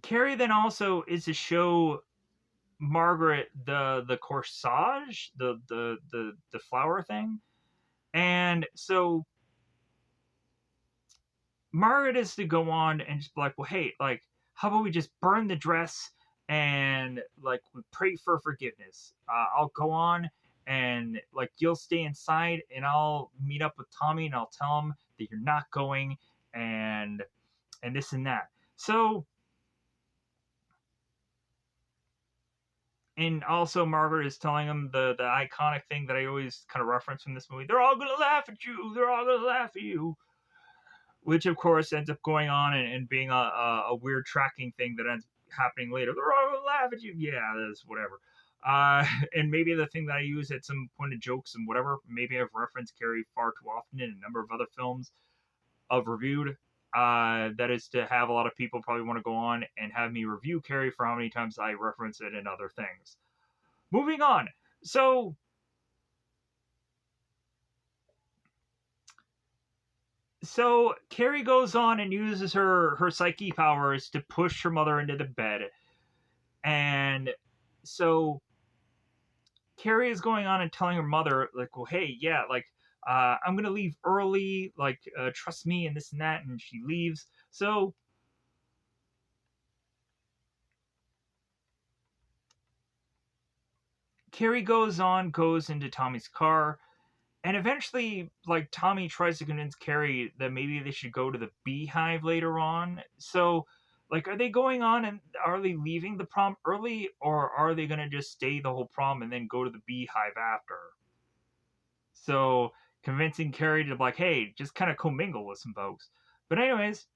Carrie then also is to show Margaret the corsage, the flower thing, and so Margaret is to go on and just be like, well, hey, like, how about we just burn the dress and like we pray for forgiveness. I'll go on and like you'll stay inside and I'll meet up with Tommy and I'll tell him that you're not going and this and that. So and also Margaret is telling him the iconic thing that I always kind of reference from this movie. They're all gonna laugh at you. They're all gonna laugh at you. Which of course ends up going on and being a weird tracking thing that ends happening later. They're all gonna laugh at you. Yeah, that's whatever. And maybe the thing that I use at some point of jokes and whatever, maybe I've referenced Carrie far too often in a number of other films I've reviewed. That is to have a lot of people probably want to go on and have me review Carrie for how many times I reference it in other things. Moving on. So Carrie goes on and uses her psyche powers to push her mother into the bed, and so Carrie is going on and telling her mother like, well, hey, yeah, like I'm gonna leave early, like trust me and this and that, and she leaves. So Carrie goes into Tommy's car, and eventually, like Tommy tries to convince Carrie that maybe they should go to the beehive later on. So, like, are they going on and are they leaving the prom early, or are they gonna just stay the whole prom and then go to the beehive after? So, convincing Carrie to like, hey, just kind of commingle with some folks. But anyways,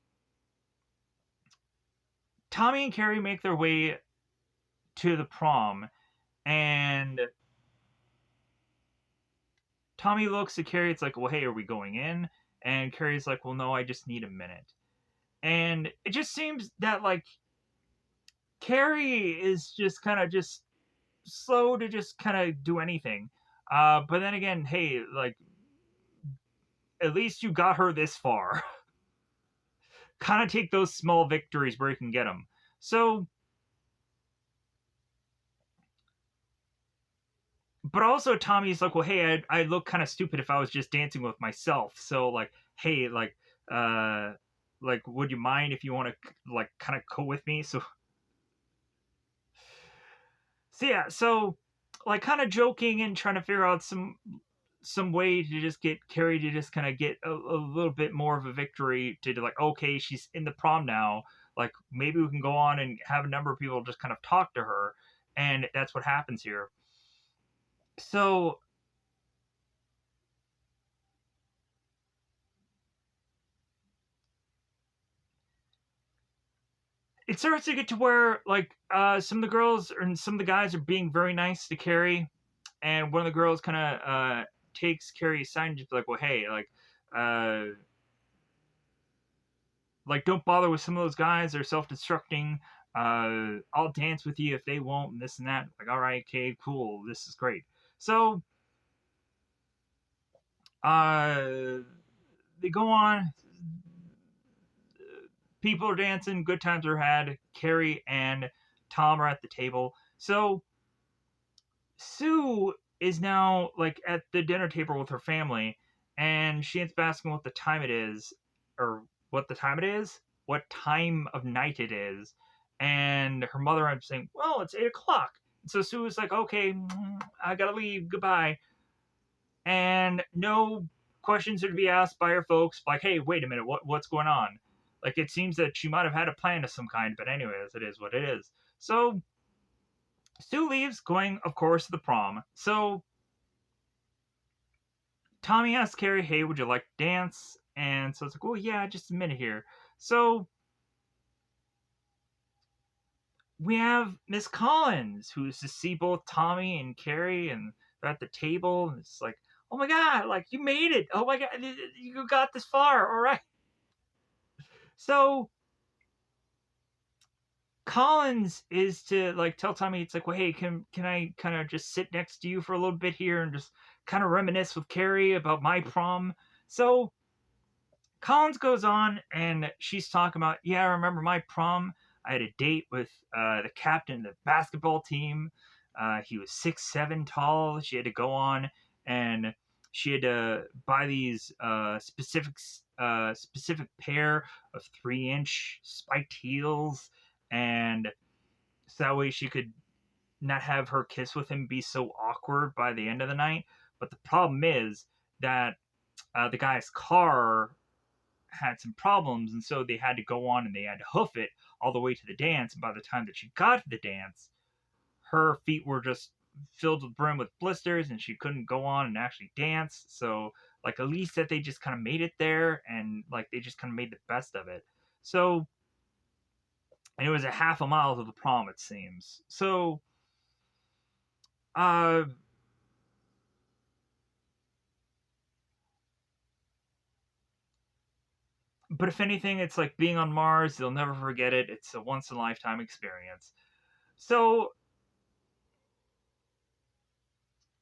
Tommy and Carrie make their way to the prom, and Tommy looks at Carrie. It's like, well, hey, are we going in? And Carrie's like, well, no, I just need a minute. And it just seems that like Carrie is just kind of just slow to just kind of do anything. But then again, hey, like at least you got her this far. Kind of take those small victories where you can get them. So, but also Tommy's like, well, hey, I look kind of stupid if I was just dancing with myself. So like, hey, uh, like, would you mind if you want to like kind of go with me? So yeah, so like kind of joking and trying to figure out some way to just get Carrie to just kind of get a little bit more of a victory to like, okay, she's in the prom now. Like maybe we can go on and have a number of people just kind of talk to her, and that's what happens here. So it starts to get to where like some of the girls and some of the guys are being very nice to Carrie, and one of the girls kind of takes Carrie aside and just be like, well, hey, uh, like don't bother with some of those guys. They're self-destructing. I'll dance with you if they won't, and this and that. Like, all right, okay, cool, this is great. So, uh, they go on. People are dancing. Good times are had. Carrie and Tom are at the table. So Sue is now like at the dinner table with her family, and she ends up asking what the time it is, or what the time it is, what time of night it is, and her mother ends up saying, "Well, it's 8 o'clock." So Sue is like, "Okay, I gotta leave. Goodbye." And no questions are to be asked by her folks, like, "Hey, wait a minute, what's going on?" Like it seems that she might have had a plan of some kind, but anyways, it is what it is. So Sue leaves, going, of course, to the prom. So Tommy asks Carrie, hey, would you like to dance? And so it's like, oh, yeah, just a minute here. So we have Miss Collins, who's to see both Tommy and Carrie, and they're at the table. And it's like, oh my God, like, you made it. Oh my God, you got this far. All right. So Collins is to like tell Tommy, it's like, well, hey, can I kind of just sit next to you for a little bit here and just kind of reminisce with Carrie about my prom? So Collins goes on and she's talking about, yeah, I remember my prom. I had a date with the captain of the basketball team. He was 6'7" tall. She had to go on and she had to buy these specific pair of 3-inch spiked heels, and so that way she could not have her kiss with him be so awkward by the end of the night. But the problem is that the guy's car had some problems, and so they had to go on and they had to hoof it all the way to the dance. And by the time that she got to the dance, her feet were just filled with brim with blisters, and she couldn't go on and actually dance. So, like, at least that they just kind of made it there, and like they just kind of made the best of it. So, and it was a half a mile to the prom, it seems. So, uh, but if anything, it's like being on Mars. They'll never forget it. It's a once in a lifetime experience. So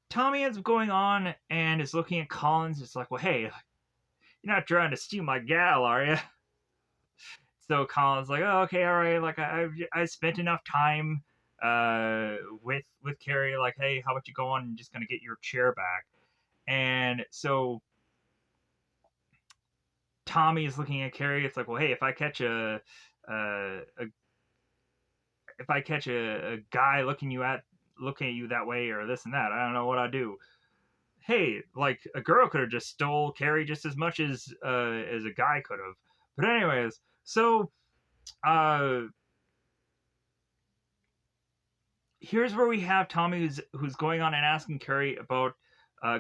Tommy ends up going on and is looking at Collins. It's like, well, hey, you're not trying to steal my gal, are you? So Collins like, oh, okay, all right. Like I spent enough time with Carrie. Like, hey, how about you go on and just gonna get your chair back? And so Tommy is looking at Carrie. It's like, well, hey, a if I catch a guy looking at you that way or this and that, I don't know what I do. Hey, like a girl could have just stole Carrie just as much as a guy could have. But anyways, so uh, here's where we have Tommy who's going on and asking Carrie about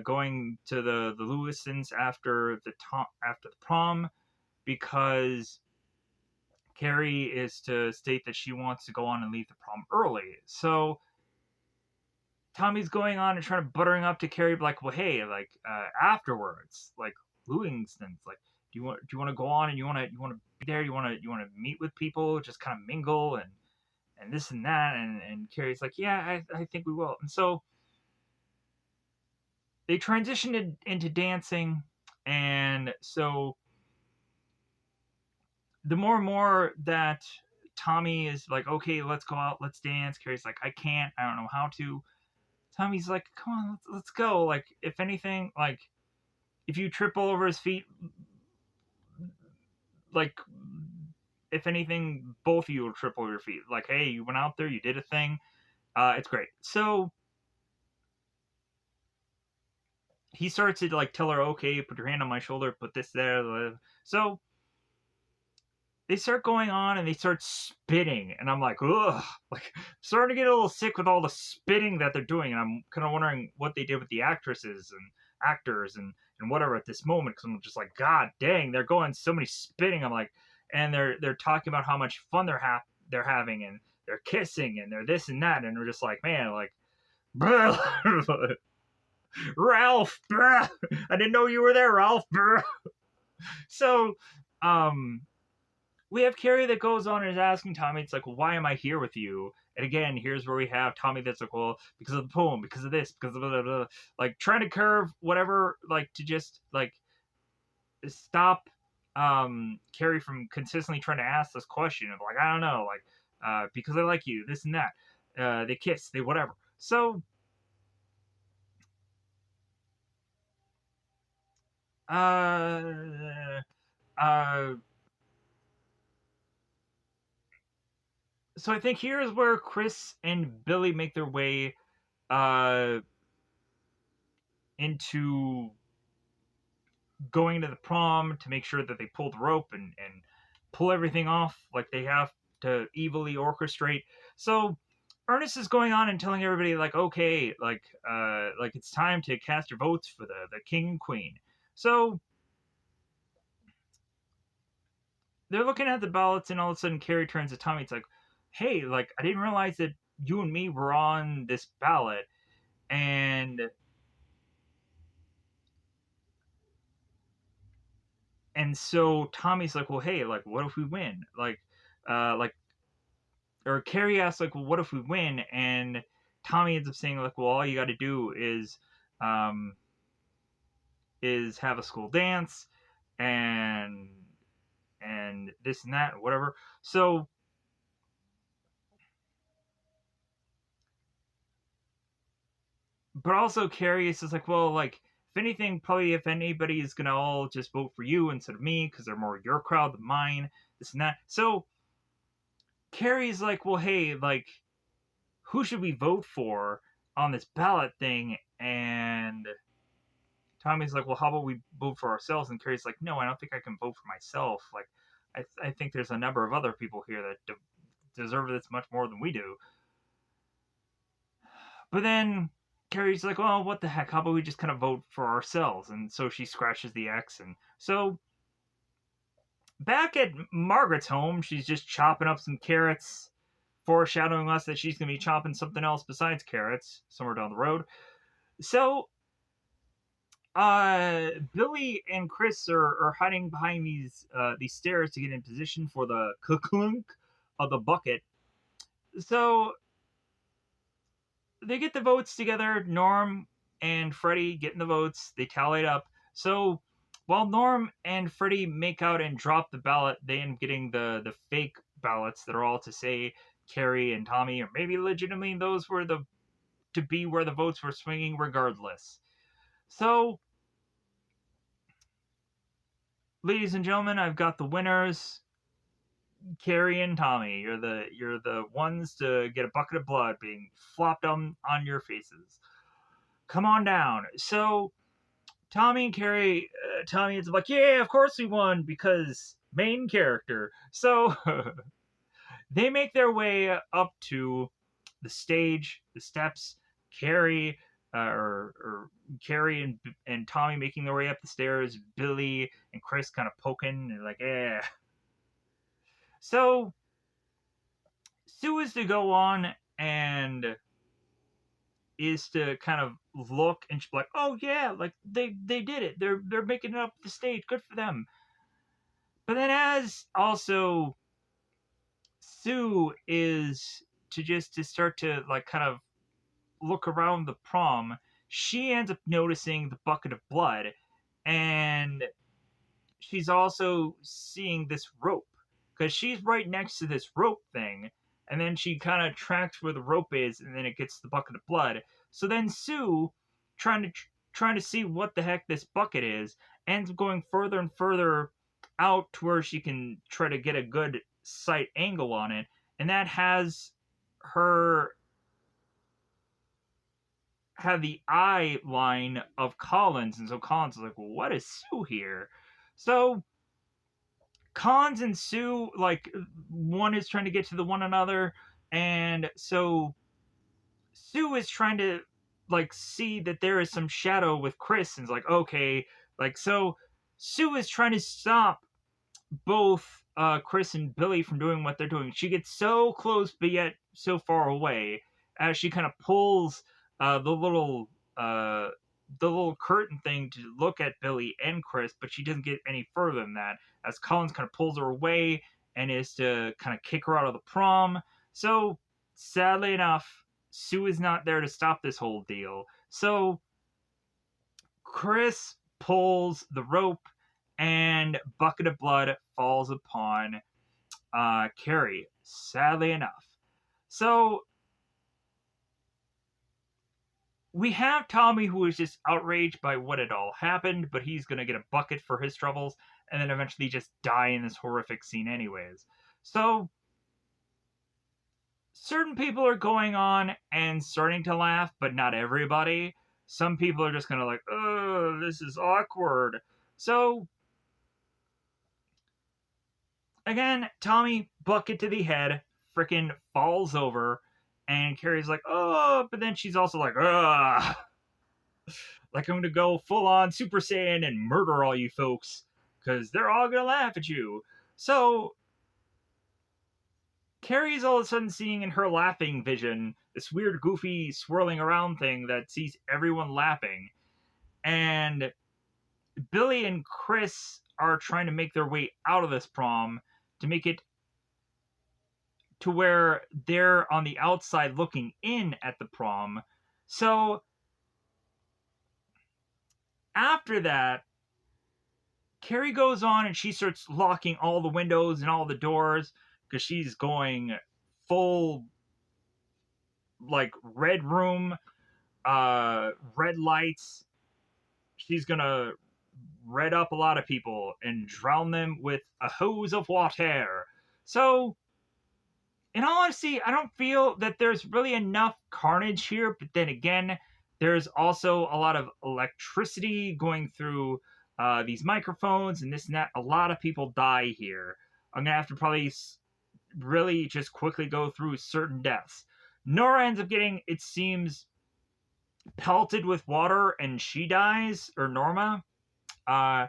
going to the Lewisons after the prom because Carrie is to state that she wants to go on and leave the prom early. So Tommy's going on and trying to buttering up to Carrie, like, well, hey, like afterwards, like Lewingston's, like, do you want to go on and you want to be there? You want to meet with people, just kind of mingle and this and that, and Carrie's like, yeah, I think we will. And so they transitioned into dancing, and so the more and more that Tommy is like, okay, let's go out, let's dance. Carrie's like, I can't, I don't know how to. Tommy's like, come on, let's go. Like, if anything, like if you trip all over his feet, like if anything, both of you will trip over your feet. Like, hey, you went out there, you did a thing. It's great. So he starts to like tell her, okay, put your hand on my shoulder, put this there. So they start going on and they start spitting, and I'm like, ugh, like starting to get a little sick with all the spitting that they're doing, and I'm kind of wondering what they did with the actresses and actors and whatever at this moment, because I'm just like, god dang, they're going so many spitting. I'm like, and they're talking about how much fun they're having, and they're kissing and they're this and that, and we're just like, man, like, Ralph, I didn't know you were there, Ralph. So, um, we have Carrie that goes on and is asking Tommy, it's like, well, why am I here with you? And again, here's where we have Tommy that's like, well, because of the poem, because of this, because of blah, blah, blah. Like trying to curve whatever, like to just like stop Carrie from consistently trying to ask this question of like, I don't know, like because I like you, this and that. They kiss, they whatever. So uh uh so I think here's where Chris and Billy make their way uh into going to the prom to make sure that they pull the rope and pull everything off like they have to evilly orchestrate. So Ernest is going on and telling everybody like, okay, like it's time to cast your votes for the king and queen. So they're looking at the ballots, and all of a sudden Carrie turns to Tommy. It's like, hey, like I didn't realize that you and me were on this ballot, and so Tommy's like, well, hey, like what if we win? Like or Carrie asks like, well, what if we win? And Tommy ends up saying like, well, all you got to do um, is have a school dance and this and that, whatever. So, but also Carrie is just like, well, like if anything, probably if anybody is gonna all just vote for you instead of me because they're more your crowd than mine, this and that. So Carrie's like, well, hey, like who should we vote for on this ballot thing? And Tommy's like, well, how about we vote for ourselves? And Carrie's like, no, I don't think I can vote for myself. Like, I think there's a number of other people here that deserve this much more than we do. But then Carrie's like, well, what the heck? How about we just kind of vote for ourselves? And so she scratches the X. And so back at Margaret's home, she's just chopping up some carrots, foreshadowing us that she's going to be chopping something else besides carrots somewhere down the road. So Billy and Chris are hiding behind these stairs to get in position for the clunk of the bucket. So they get the votes together. Norm and Freddie getting the votes. They tally it up. So while Norm and Freddie make out and drop the ballot, they end up getting the fake ballots that are all to say Carrie and Tommy, or maybe legitimately those were the to be where the votes were swinging regardless. So, ladies and gentlemen, I've got the winners. Carrie and Tommy, you're the ones to get a bucket of blood being flopped on your faces. Come on down. So Tommy and Carrie, Tommy is like, yeah, of course we won because main character. So they make their way up to the stage, the steps. Carrie, or Carrie and Tommy making their way up the stairs. Billy and Chris kind of poking and like, yeah. So Sue is to go on and is to kind of look and she's like, oh yeah, like they did it. They're making it up the stage. Good for them. But then as also Sue is to start to like kind of look around the prom, she ends up noticing the bucket of blood and she's also seeing this rope because she's right next to this rope thing, and then she kind of tracks where the rope is, and then it gets the bucket of blood. So then Sue, trying to trying to see what the heck this bucket is, ends up going further and further out to where she can try to get a good sight angle on it, and that has her have the eye line of Collins, and so Collins is like, well, what is Sue here? So Cons and Sue, like one is trying to get to the one another, and so Sue is trying to like see that there is some shadow with Chris, and is like, okay, like so Sue is trying to stop both Chris and Billy from doing what they're doing. She gets so close, but yet so far away, as she kind of pulls uh, the little uh, the little curtain thing to look at Billy and Chris, but she doesn't get any further than that. As Collins kind of pulls her away and is to kind of kick her out of the prom. So sadly enough, Sue is not there to stop this whole deal. So Chris pulls the rope and bucket of blood falls upon Carrie, sadly enough. So we have Tommy, who is just outraged by what had all happened, but he's going to get a bucket for his troubles and then eventually just die in this horrific scene, anyways. So certain people are going on and starting to laugh, but not everybody. Some people are just kind of like, oh, this is awkward. So again, Tommy, bucket to the head, freaking falls over, and Carrie's like, oh, but then she's also like, ugh, like I'm gonna go full on Super Saiyan and murder all you folks, because they're all gonna laugh at you. So Carrie's all of a sudden seeing in her laughing vision this weird, goofy, swirling around thing that sees everyone laughing, and Billy and Chris are trying to make their way out of this prom to make it to where they're on the outside looking in at the prom. So after that, Carrie goes on and she starts locking all the windows and all the doors because she's going full like red room, red lights. She's gonna red up a lot of people and drown them with a hose of water. So, in all honesty, I don't feel that there's really enough carnage here, but then again, there's also a lot of electricity going through these microphones and this and that. A lot of people die here. I'm gonna have to probably really just quickly go through certain deaths. Nora ends up getting, it seems, pelted with water and she dies, or Norma. Uh,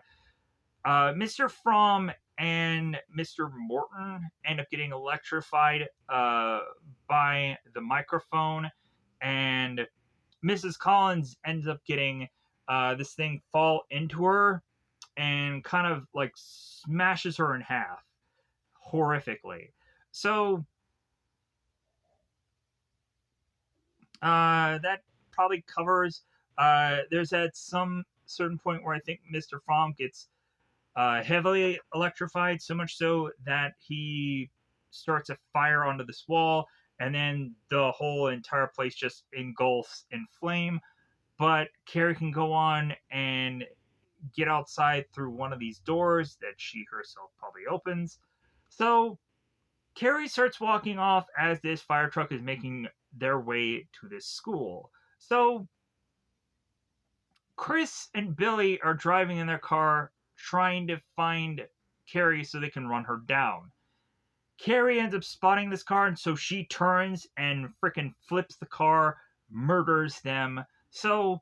Mr. Fromm and Mr. Morton end up getting electrified by the microphone, and Mrs. Collins ends up getting this thing fall into her and kind of like smashes her in half horrifically. So that probably covers. There's at some certain point where I think Mr. Fromm gets heavily electrified, so much so that he starts a fire onto this wall, and then the whole entire place just engulfs in flame. But Carrie can go on and get outside through one of these doors that she herself probably opens. So Carrie starts walking off as this fire truck is making their way to this school. So Chris and Billy are driving in their car trying to find Carrie so they can run her down. Carrie ends up spotting this car, and so she turns and freaking flips the car, murders them. So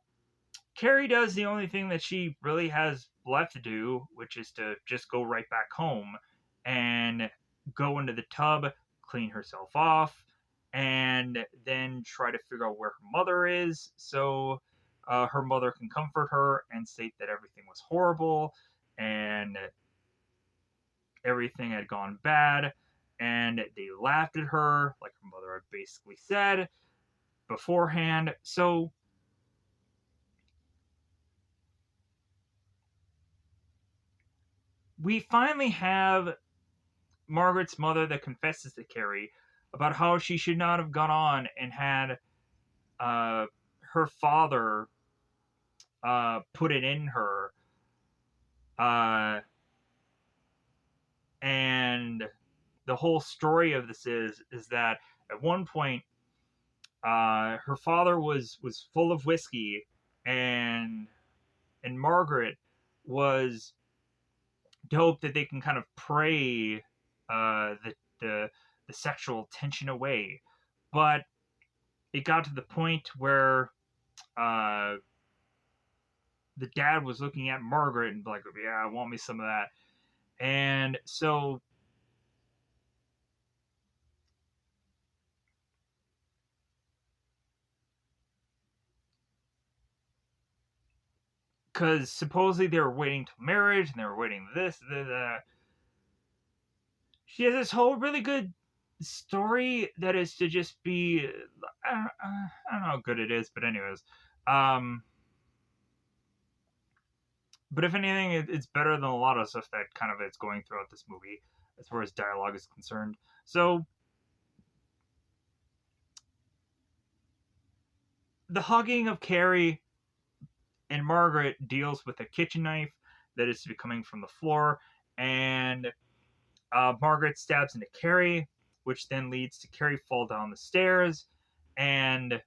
Carrie does the only thing that she really has left to do, which is to just go right back home and go into the tub, clean herself off, and then try to figure out where her mother is so her mother can comfort her and state that everything was horrible and everything had gone bad. And they laughed at her, like her mother had basically said beforehand. So we finally have Margaret's mother that confesses to Carrie about how she should not have gone on and had uh, her father put it in her. Uh, and the whole story of this is that at one point her father was full of whiskey, and Margaret was to hope that they can kind of pray the the sexual tension away, but it got to the point where uh, the dad was looking at Margaret and like, yeah, I want me some of that. And so because supposedly they were waiting till marriage and they were waiting this, that. She has this whole really good story that is to just be. I don't know how good it is, but anyways, um, but if anything, it's better than a lot of stuff that kind of is going throughout this movie as far as dialogue is concerned. So the hugging of Carrie and Margaret deals with a kitchen knife that is to be coming from the floor, and Margaret stabs into Carrie, which then leads to Carrie fall down the stairs, and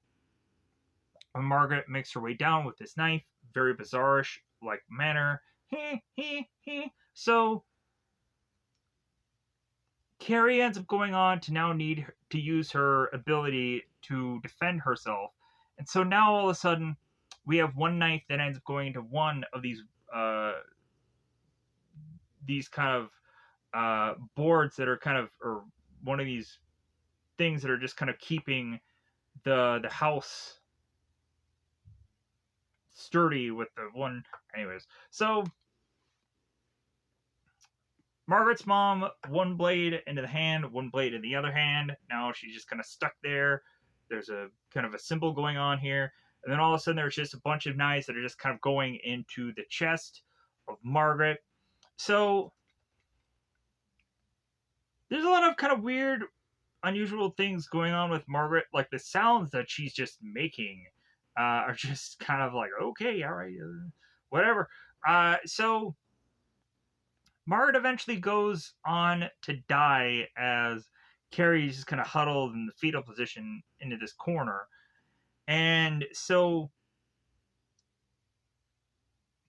Margaret makes her way down with this knife, very bizarre-ish like manner. So Carrie ends up going on to now need to use her ability to defend herself, and so now all of a sudden we have one knife that ends up going into one of these kind of boards that are kind of, or one of these things that are just kind of keeping the house sturdy with the one. Anyways, so Margaret's mom, one blade into the hand, one blade in the other hand. Now she's just kind of stuck there. There's a kind of a symbol going on here. And then all of a sudden, there's just a bunch of knives that are just kind of going into the chest of Margaret. So there's a lot of kind of weird, unusual things going on with Margaret. Like the sounds that she's just making are just kind of like, okay, all right, whatever. So Margaret eventually goes on to die as Carrie's just kind of huddled in the fetal position into this corner. And so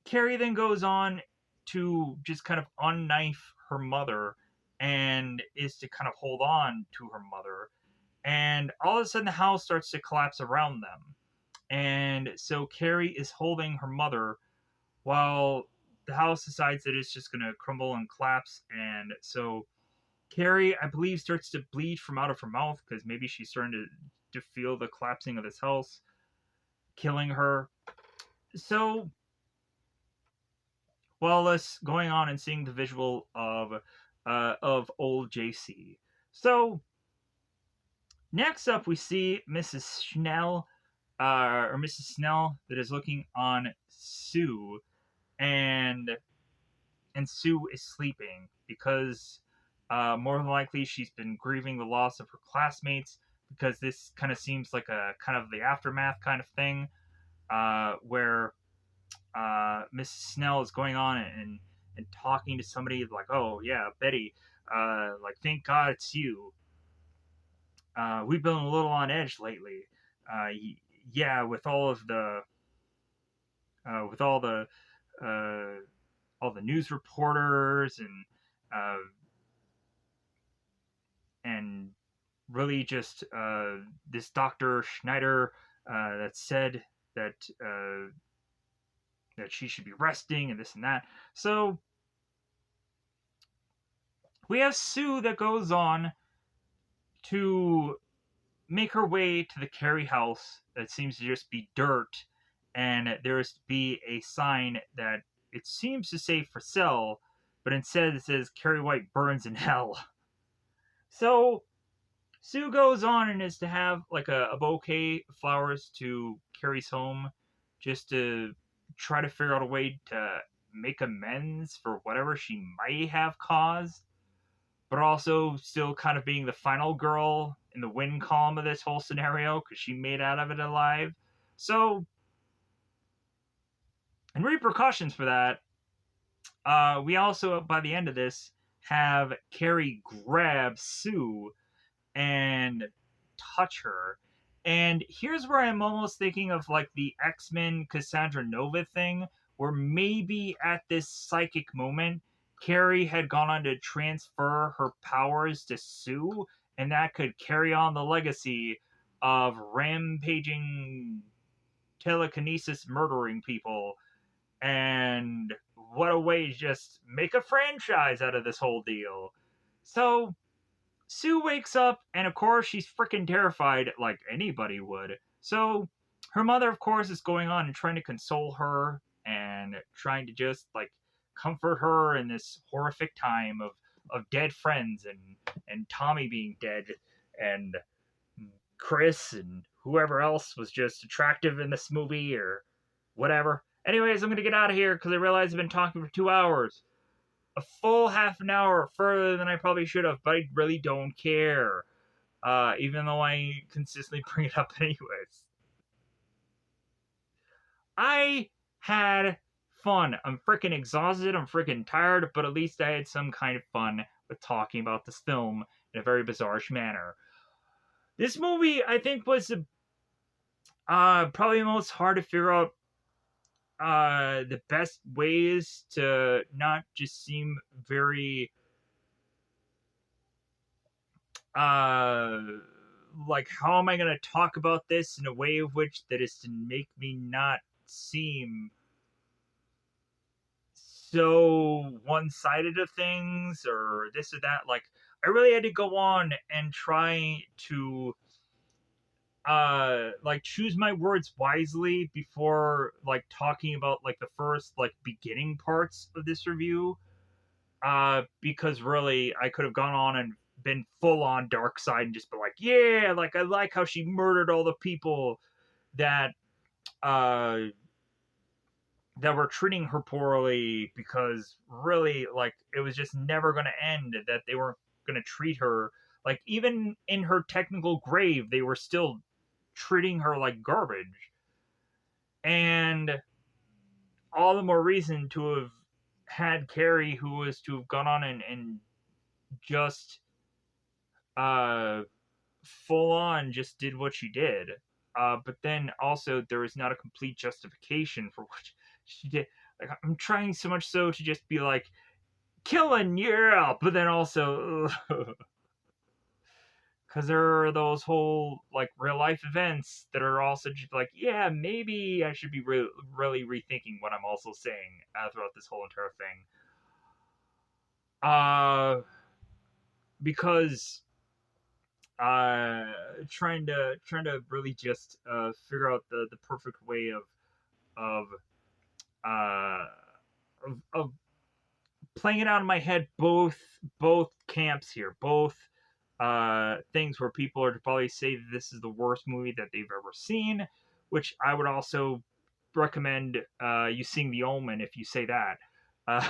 Carrie then goes on to just kind of unknife her mother and is to kind of hold on to her mother. And all of a sudden, the house starts to collapse around them. And so Carrie is holding her mother while the house decides that it's just going to crumble and collapse. And so Carrie, I believe, starts to bleed from out of her mouth because maybe she's starting to feel the collapsing of this house, killing her. So Wallace going on and seeing the visual of old JC. So next up, we see Mrs. Schnell, or Mrs. Snell, that is looking on Sue, and Sue is sleeping because more than likely she's been grieving the loss of her classmates, because this kind of seems like a kind of the aftermath kind of thing, where Mrs. Snell is going on and talking to somebody like, oh yeah, Betty, like thank God it's you. We've been a little on edge lately. Uh, yeah, with all of the with uh, all the news reporters uh, and really just this Dr. Schneider that said that that she should be resting and this and that. So we have Sue that goes on to make her way to the Carrie house that seems to just be dirt, and there is to be a sign that it seems to say for sale, but instead it says Carrie White burns in hell. So Sue goes on and is to have like a bouquet of flowers to Carrie's home just to try to figure out a way to make amends for whatever she might have caused, but also still kind of being the final girl in the win column of this whole scenario because she made out of it alive. So, in repercussions for that, we also, by the end of this, have Carrie grab Sue and touch her. And here's where I'm almost thinking of like the X-Men Cassandra Nova thing, where maybe at this psychic moment, Carrie had gone on to transfer her powers to Sue, and that could carry on the legacy of rampaging telekinesis murdering people. And what a way to just make a franchise out of this whole deal. So Sue wakes up, and of course, she's freaking terrified, like anybody would. So, her mother, of course, is going on and trying to console her and trying to just, like, comfort her in this horrific time of dead friends and Tommy being dead and Chris and whoever else was just attractive in this movie or whatever. Anyways, I'm going to get out of here because I realize I've been talking for 2 hours, a full half an hour further than I probably should have, but I really don't care. Even though I consistently bring it up anyways. I had fun. I'm freaking exhausted. I'm freaking tired, but at least I had some kind of fun with talking about this film in a very bizarre manner. This movie, I think, was probably the most hard to figure out the best ways to not just seem very uh like how am I going to talk about this in a way of which that is to make me not seem so one-sided of things or this or that. Like I really had to go on and try to like choose my words wisely before like talking about like the first like beginning parts of this review, because really I could have gone on and been full on dark side and just been like, yeah, like I like how she murdered all the people that uh that were treating her poorly, because really like it was just never going to end, that they weren't going to treat her like, even in her technical grave they were still treating her like garbage. And all the more reason to have had Carrie, who was to have gone on and just uh full on just did what she did. But then also there is not a complete justification for what she did. Like, I'm trying so much so to just be like, killing, yeah, but then also because there are those whole like real life events that are also just like, yeah, maybe I should be really rethinking what I'm also saying throughout this whole entire thing. Uh, because uh trying to really just figure out the perfect way of uh of playing it out in my head, both camps here, both things where people are to probably say that this is the worst movie that they've ever seen, which I would also recommend you seeing The Omen if you say that. uh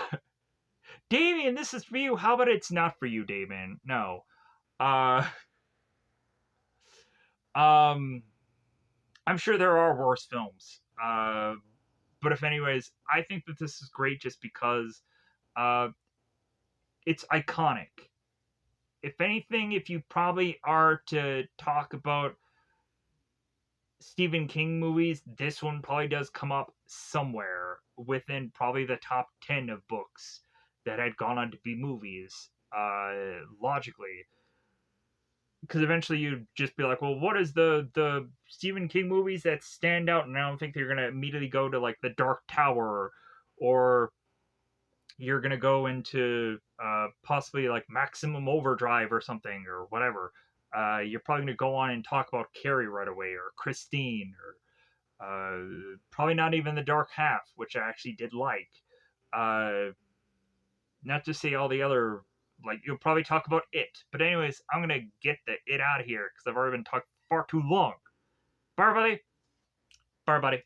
Damien, this is for you. How about it's not for you, Damien? No. uh um I'm sure there are worse films. But if anyways, I think that this is great just because uh, it's iconic. If anything, if you probably are to talk about Stephen King movies, this one probably does come up somewhere within probably the top 10 of books that had gone on to be movies, logically. Because eventually you'd just be like, well, what is the Stephen King movies that stand out? And I don't think they're gonna immediately go to like The Dark Tower, or you're gonna go into possibly like Maximum Overdrive or something or whatever. You're probably gonna go on and talk about Carrie right away, or Christine, or probably not even The Dark Half, which I actually did like. Uh, Not to say all the other, like, you'll probably talk about It. But anyways, I'm gonna get the It out of here because I've already been talking far too long. Bye, everybody. Bye, everybody.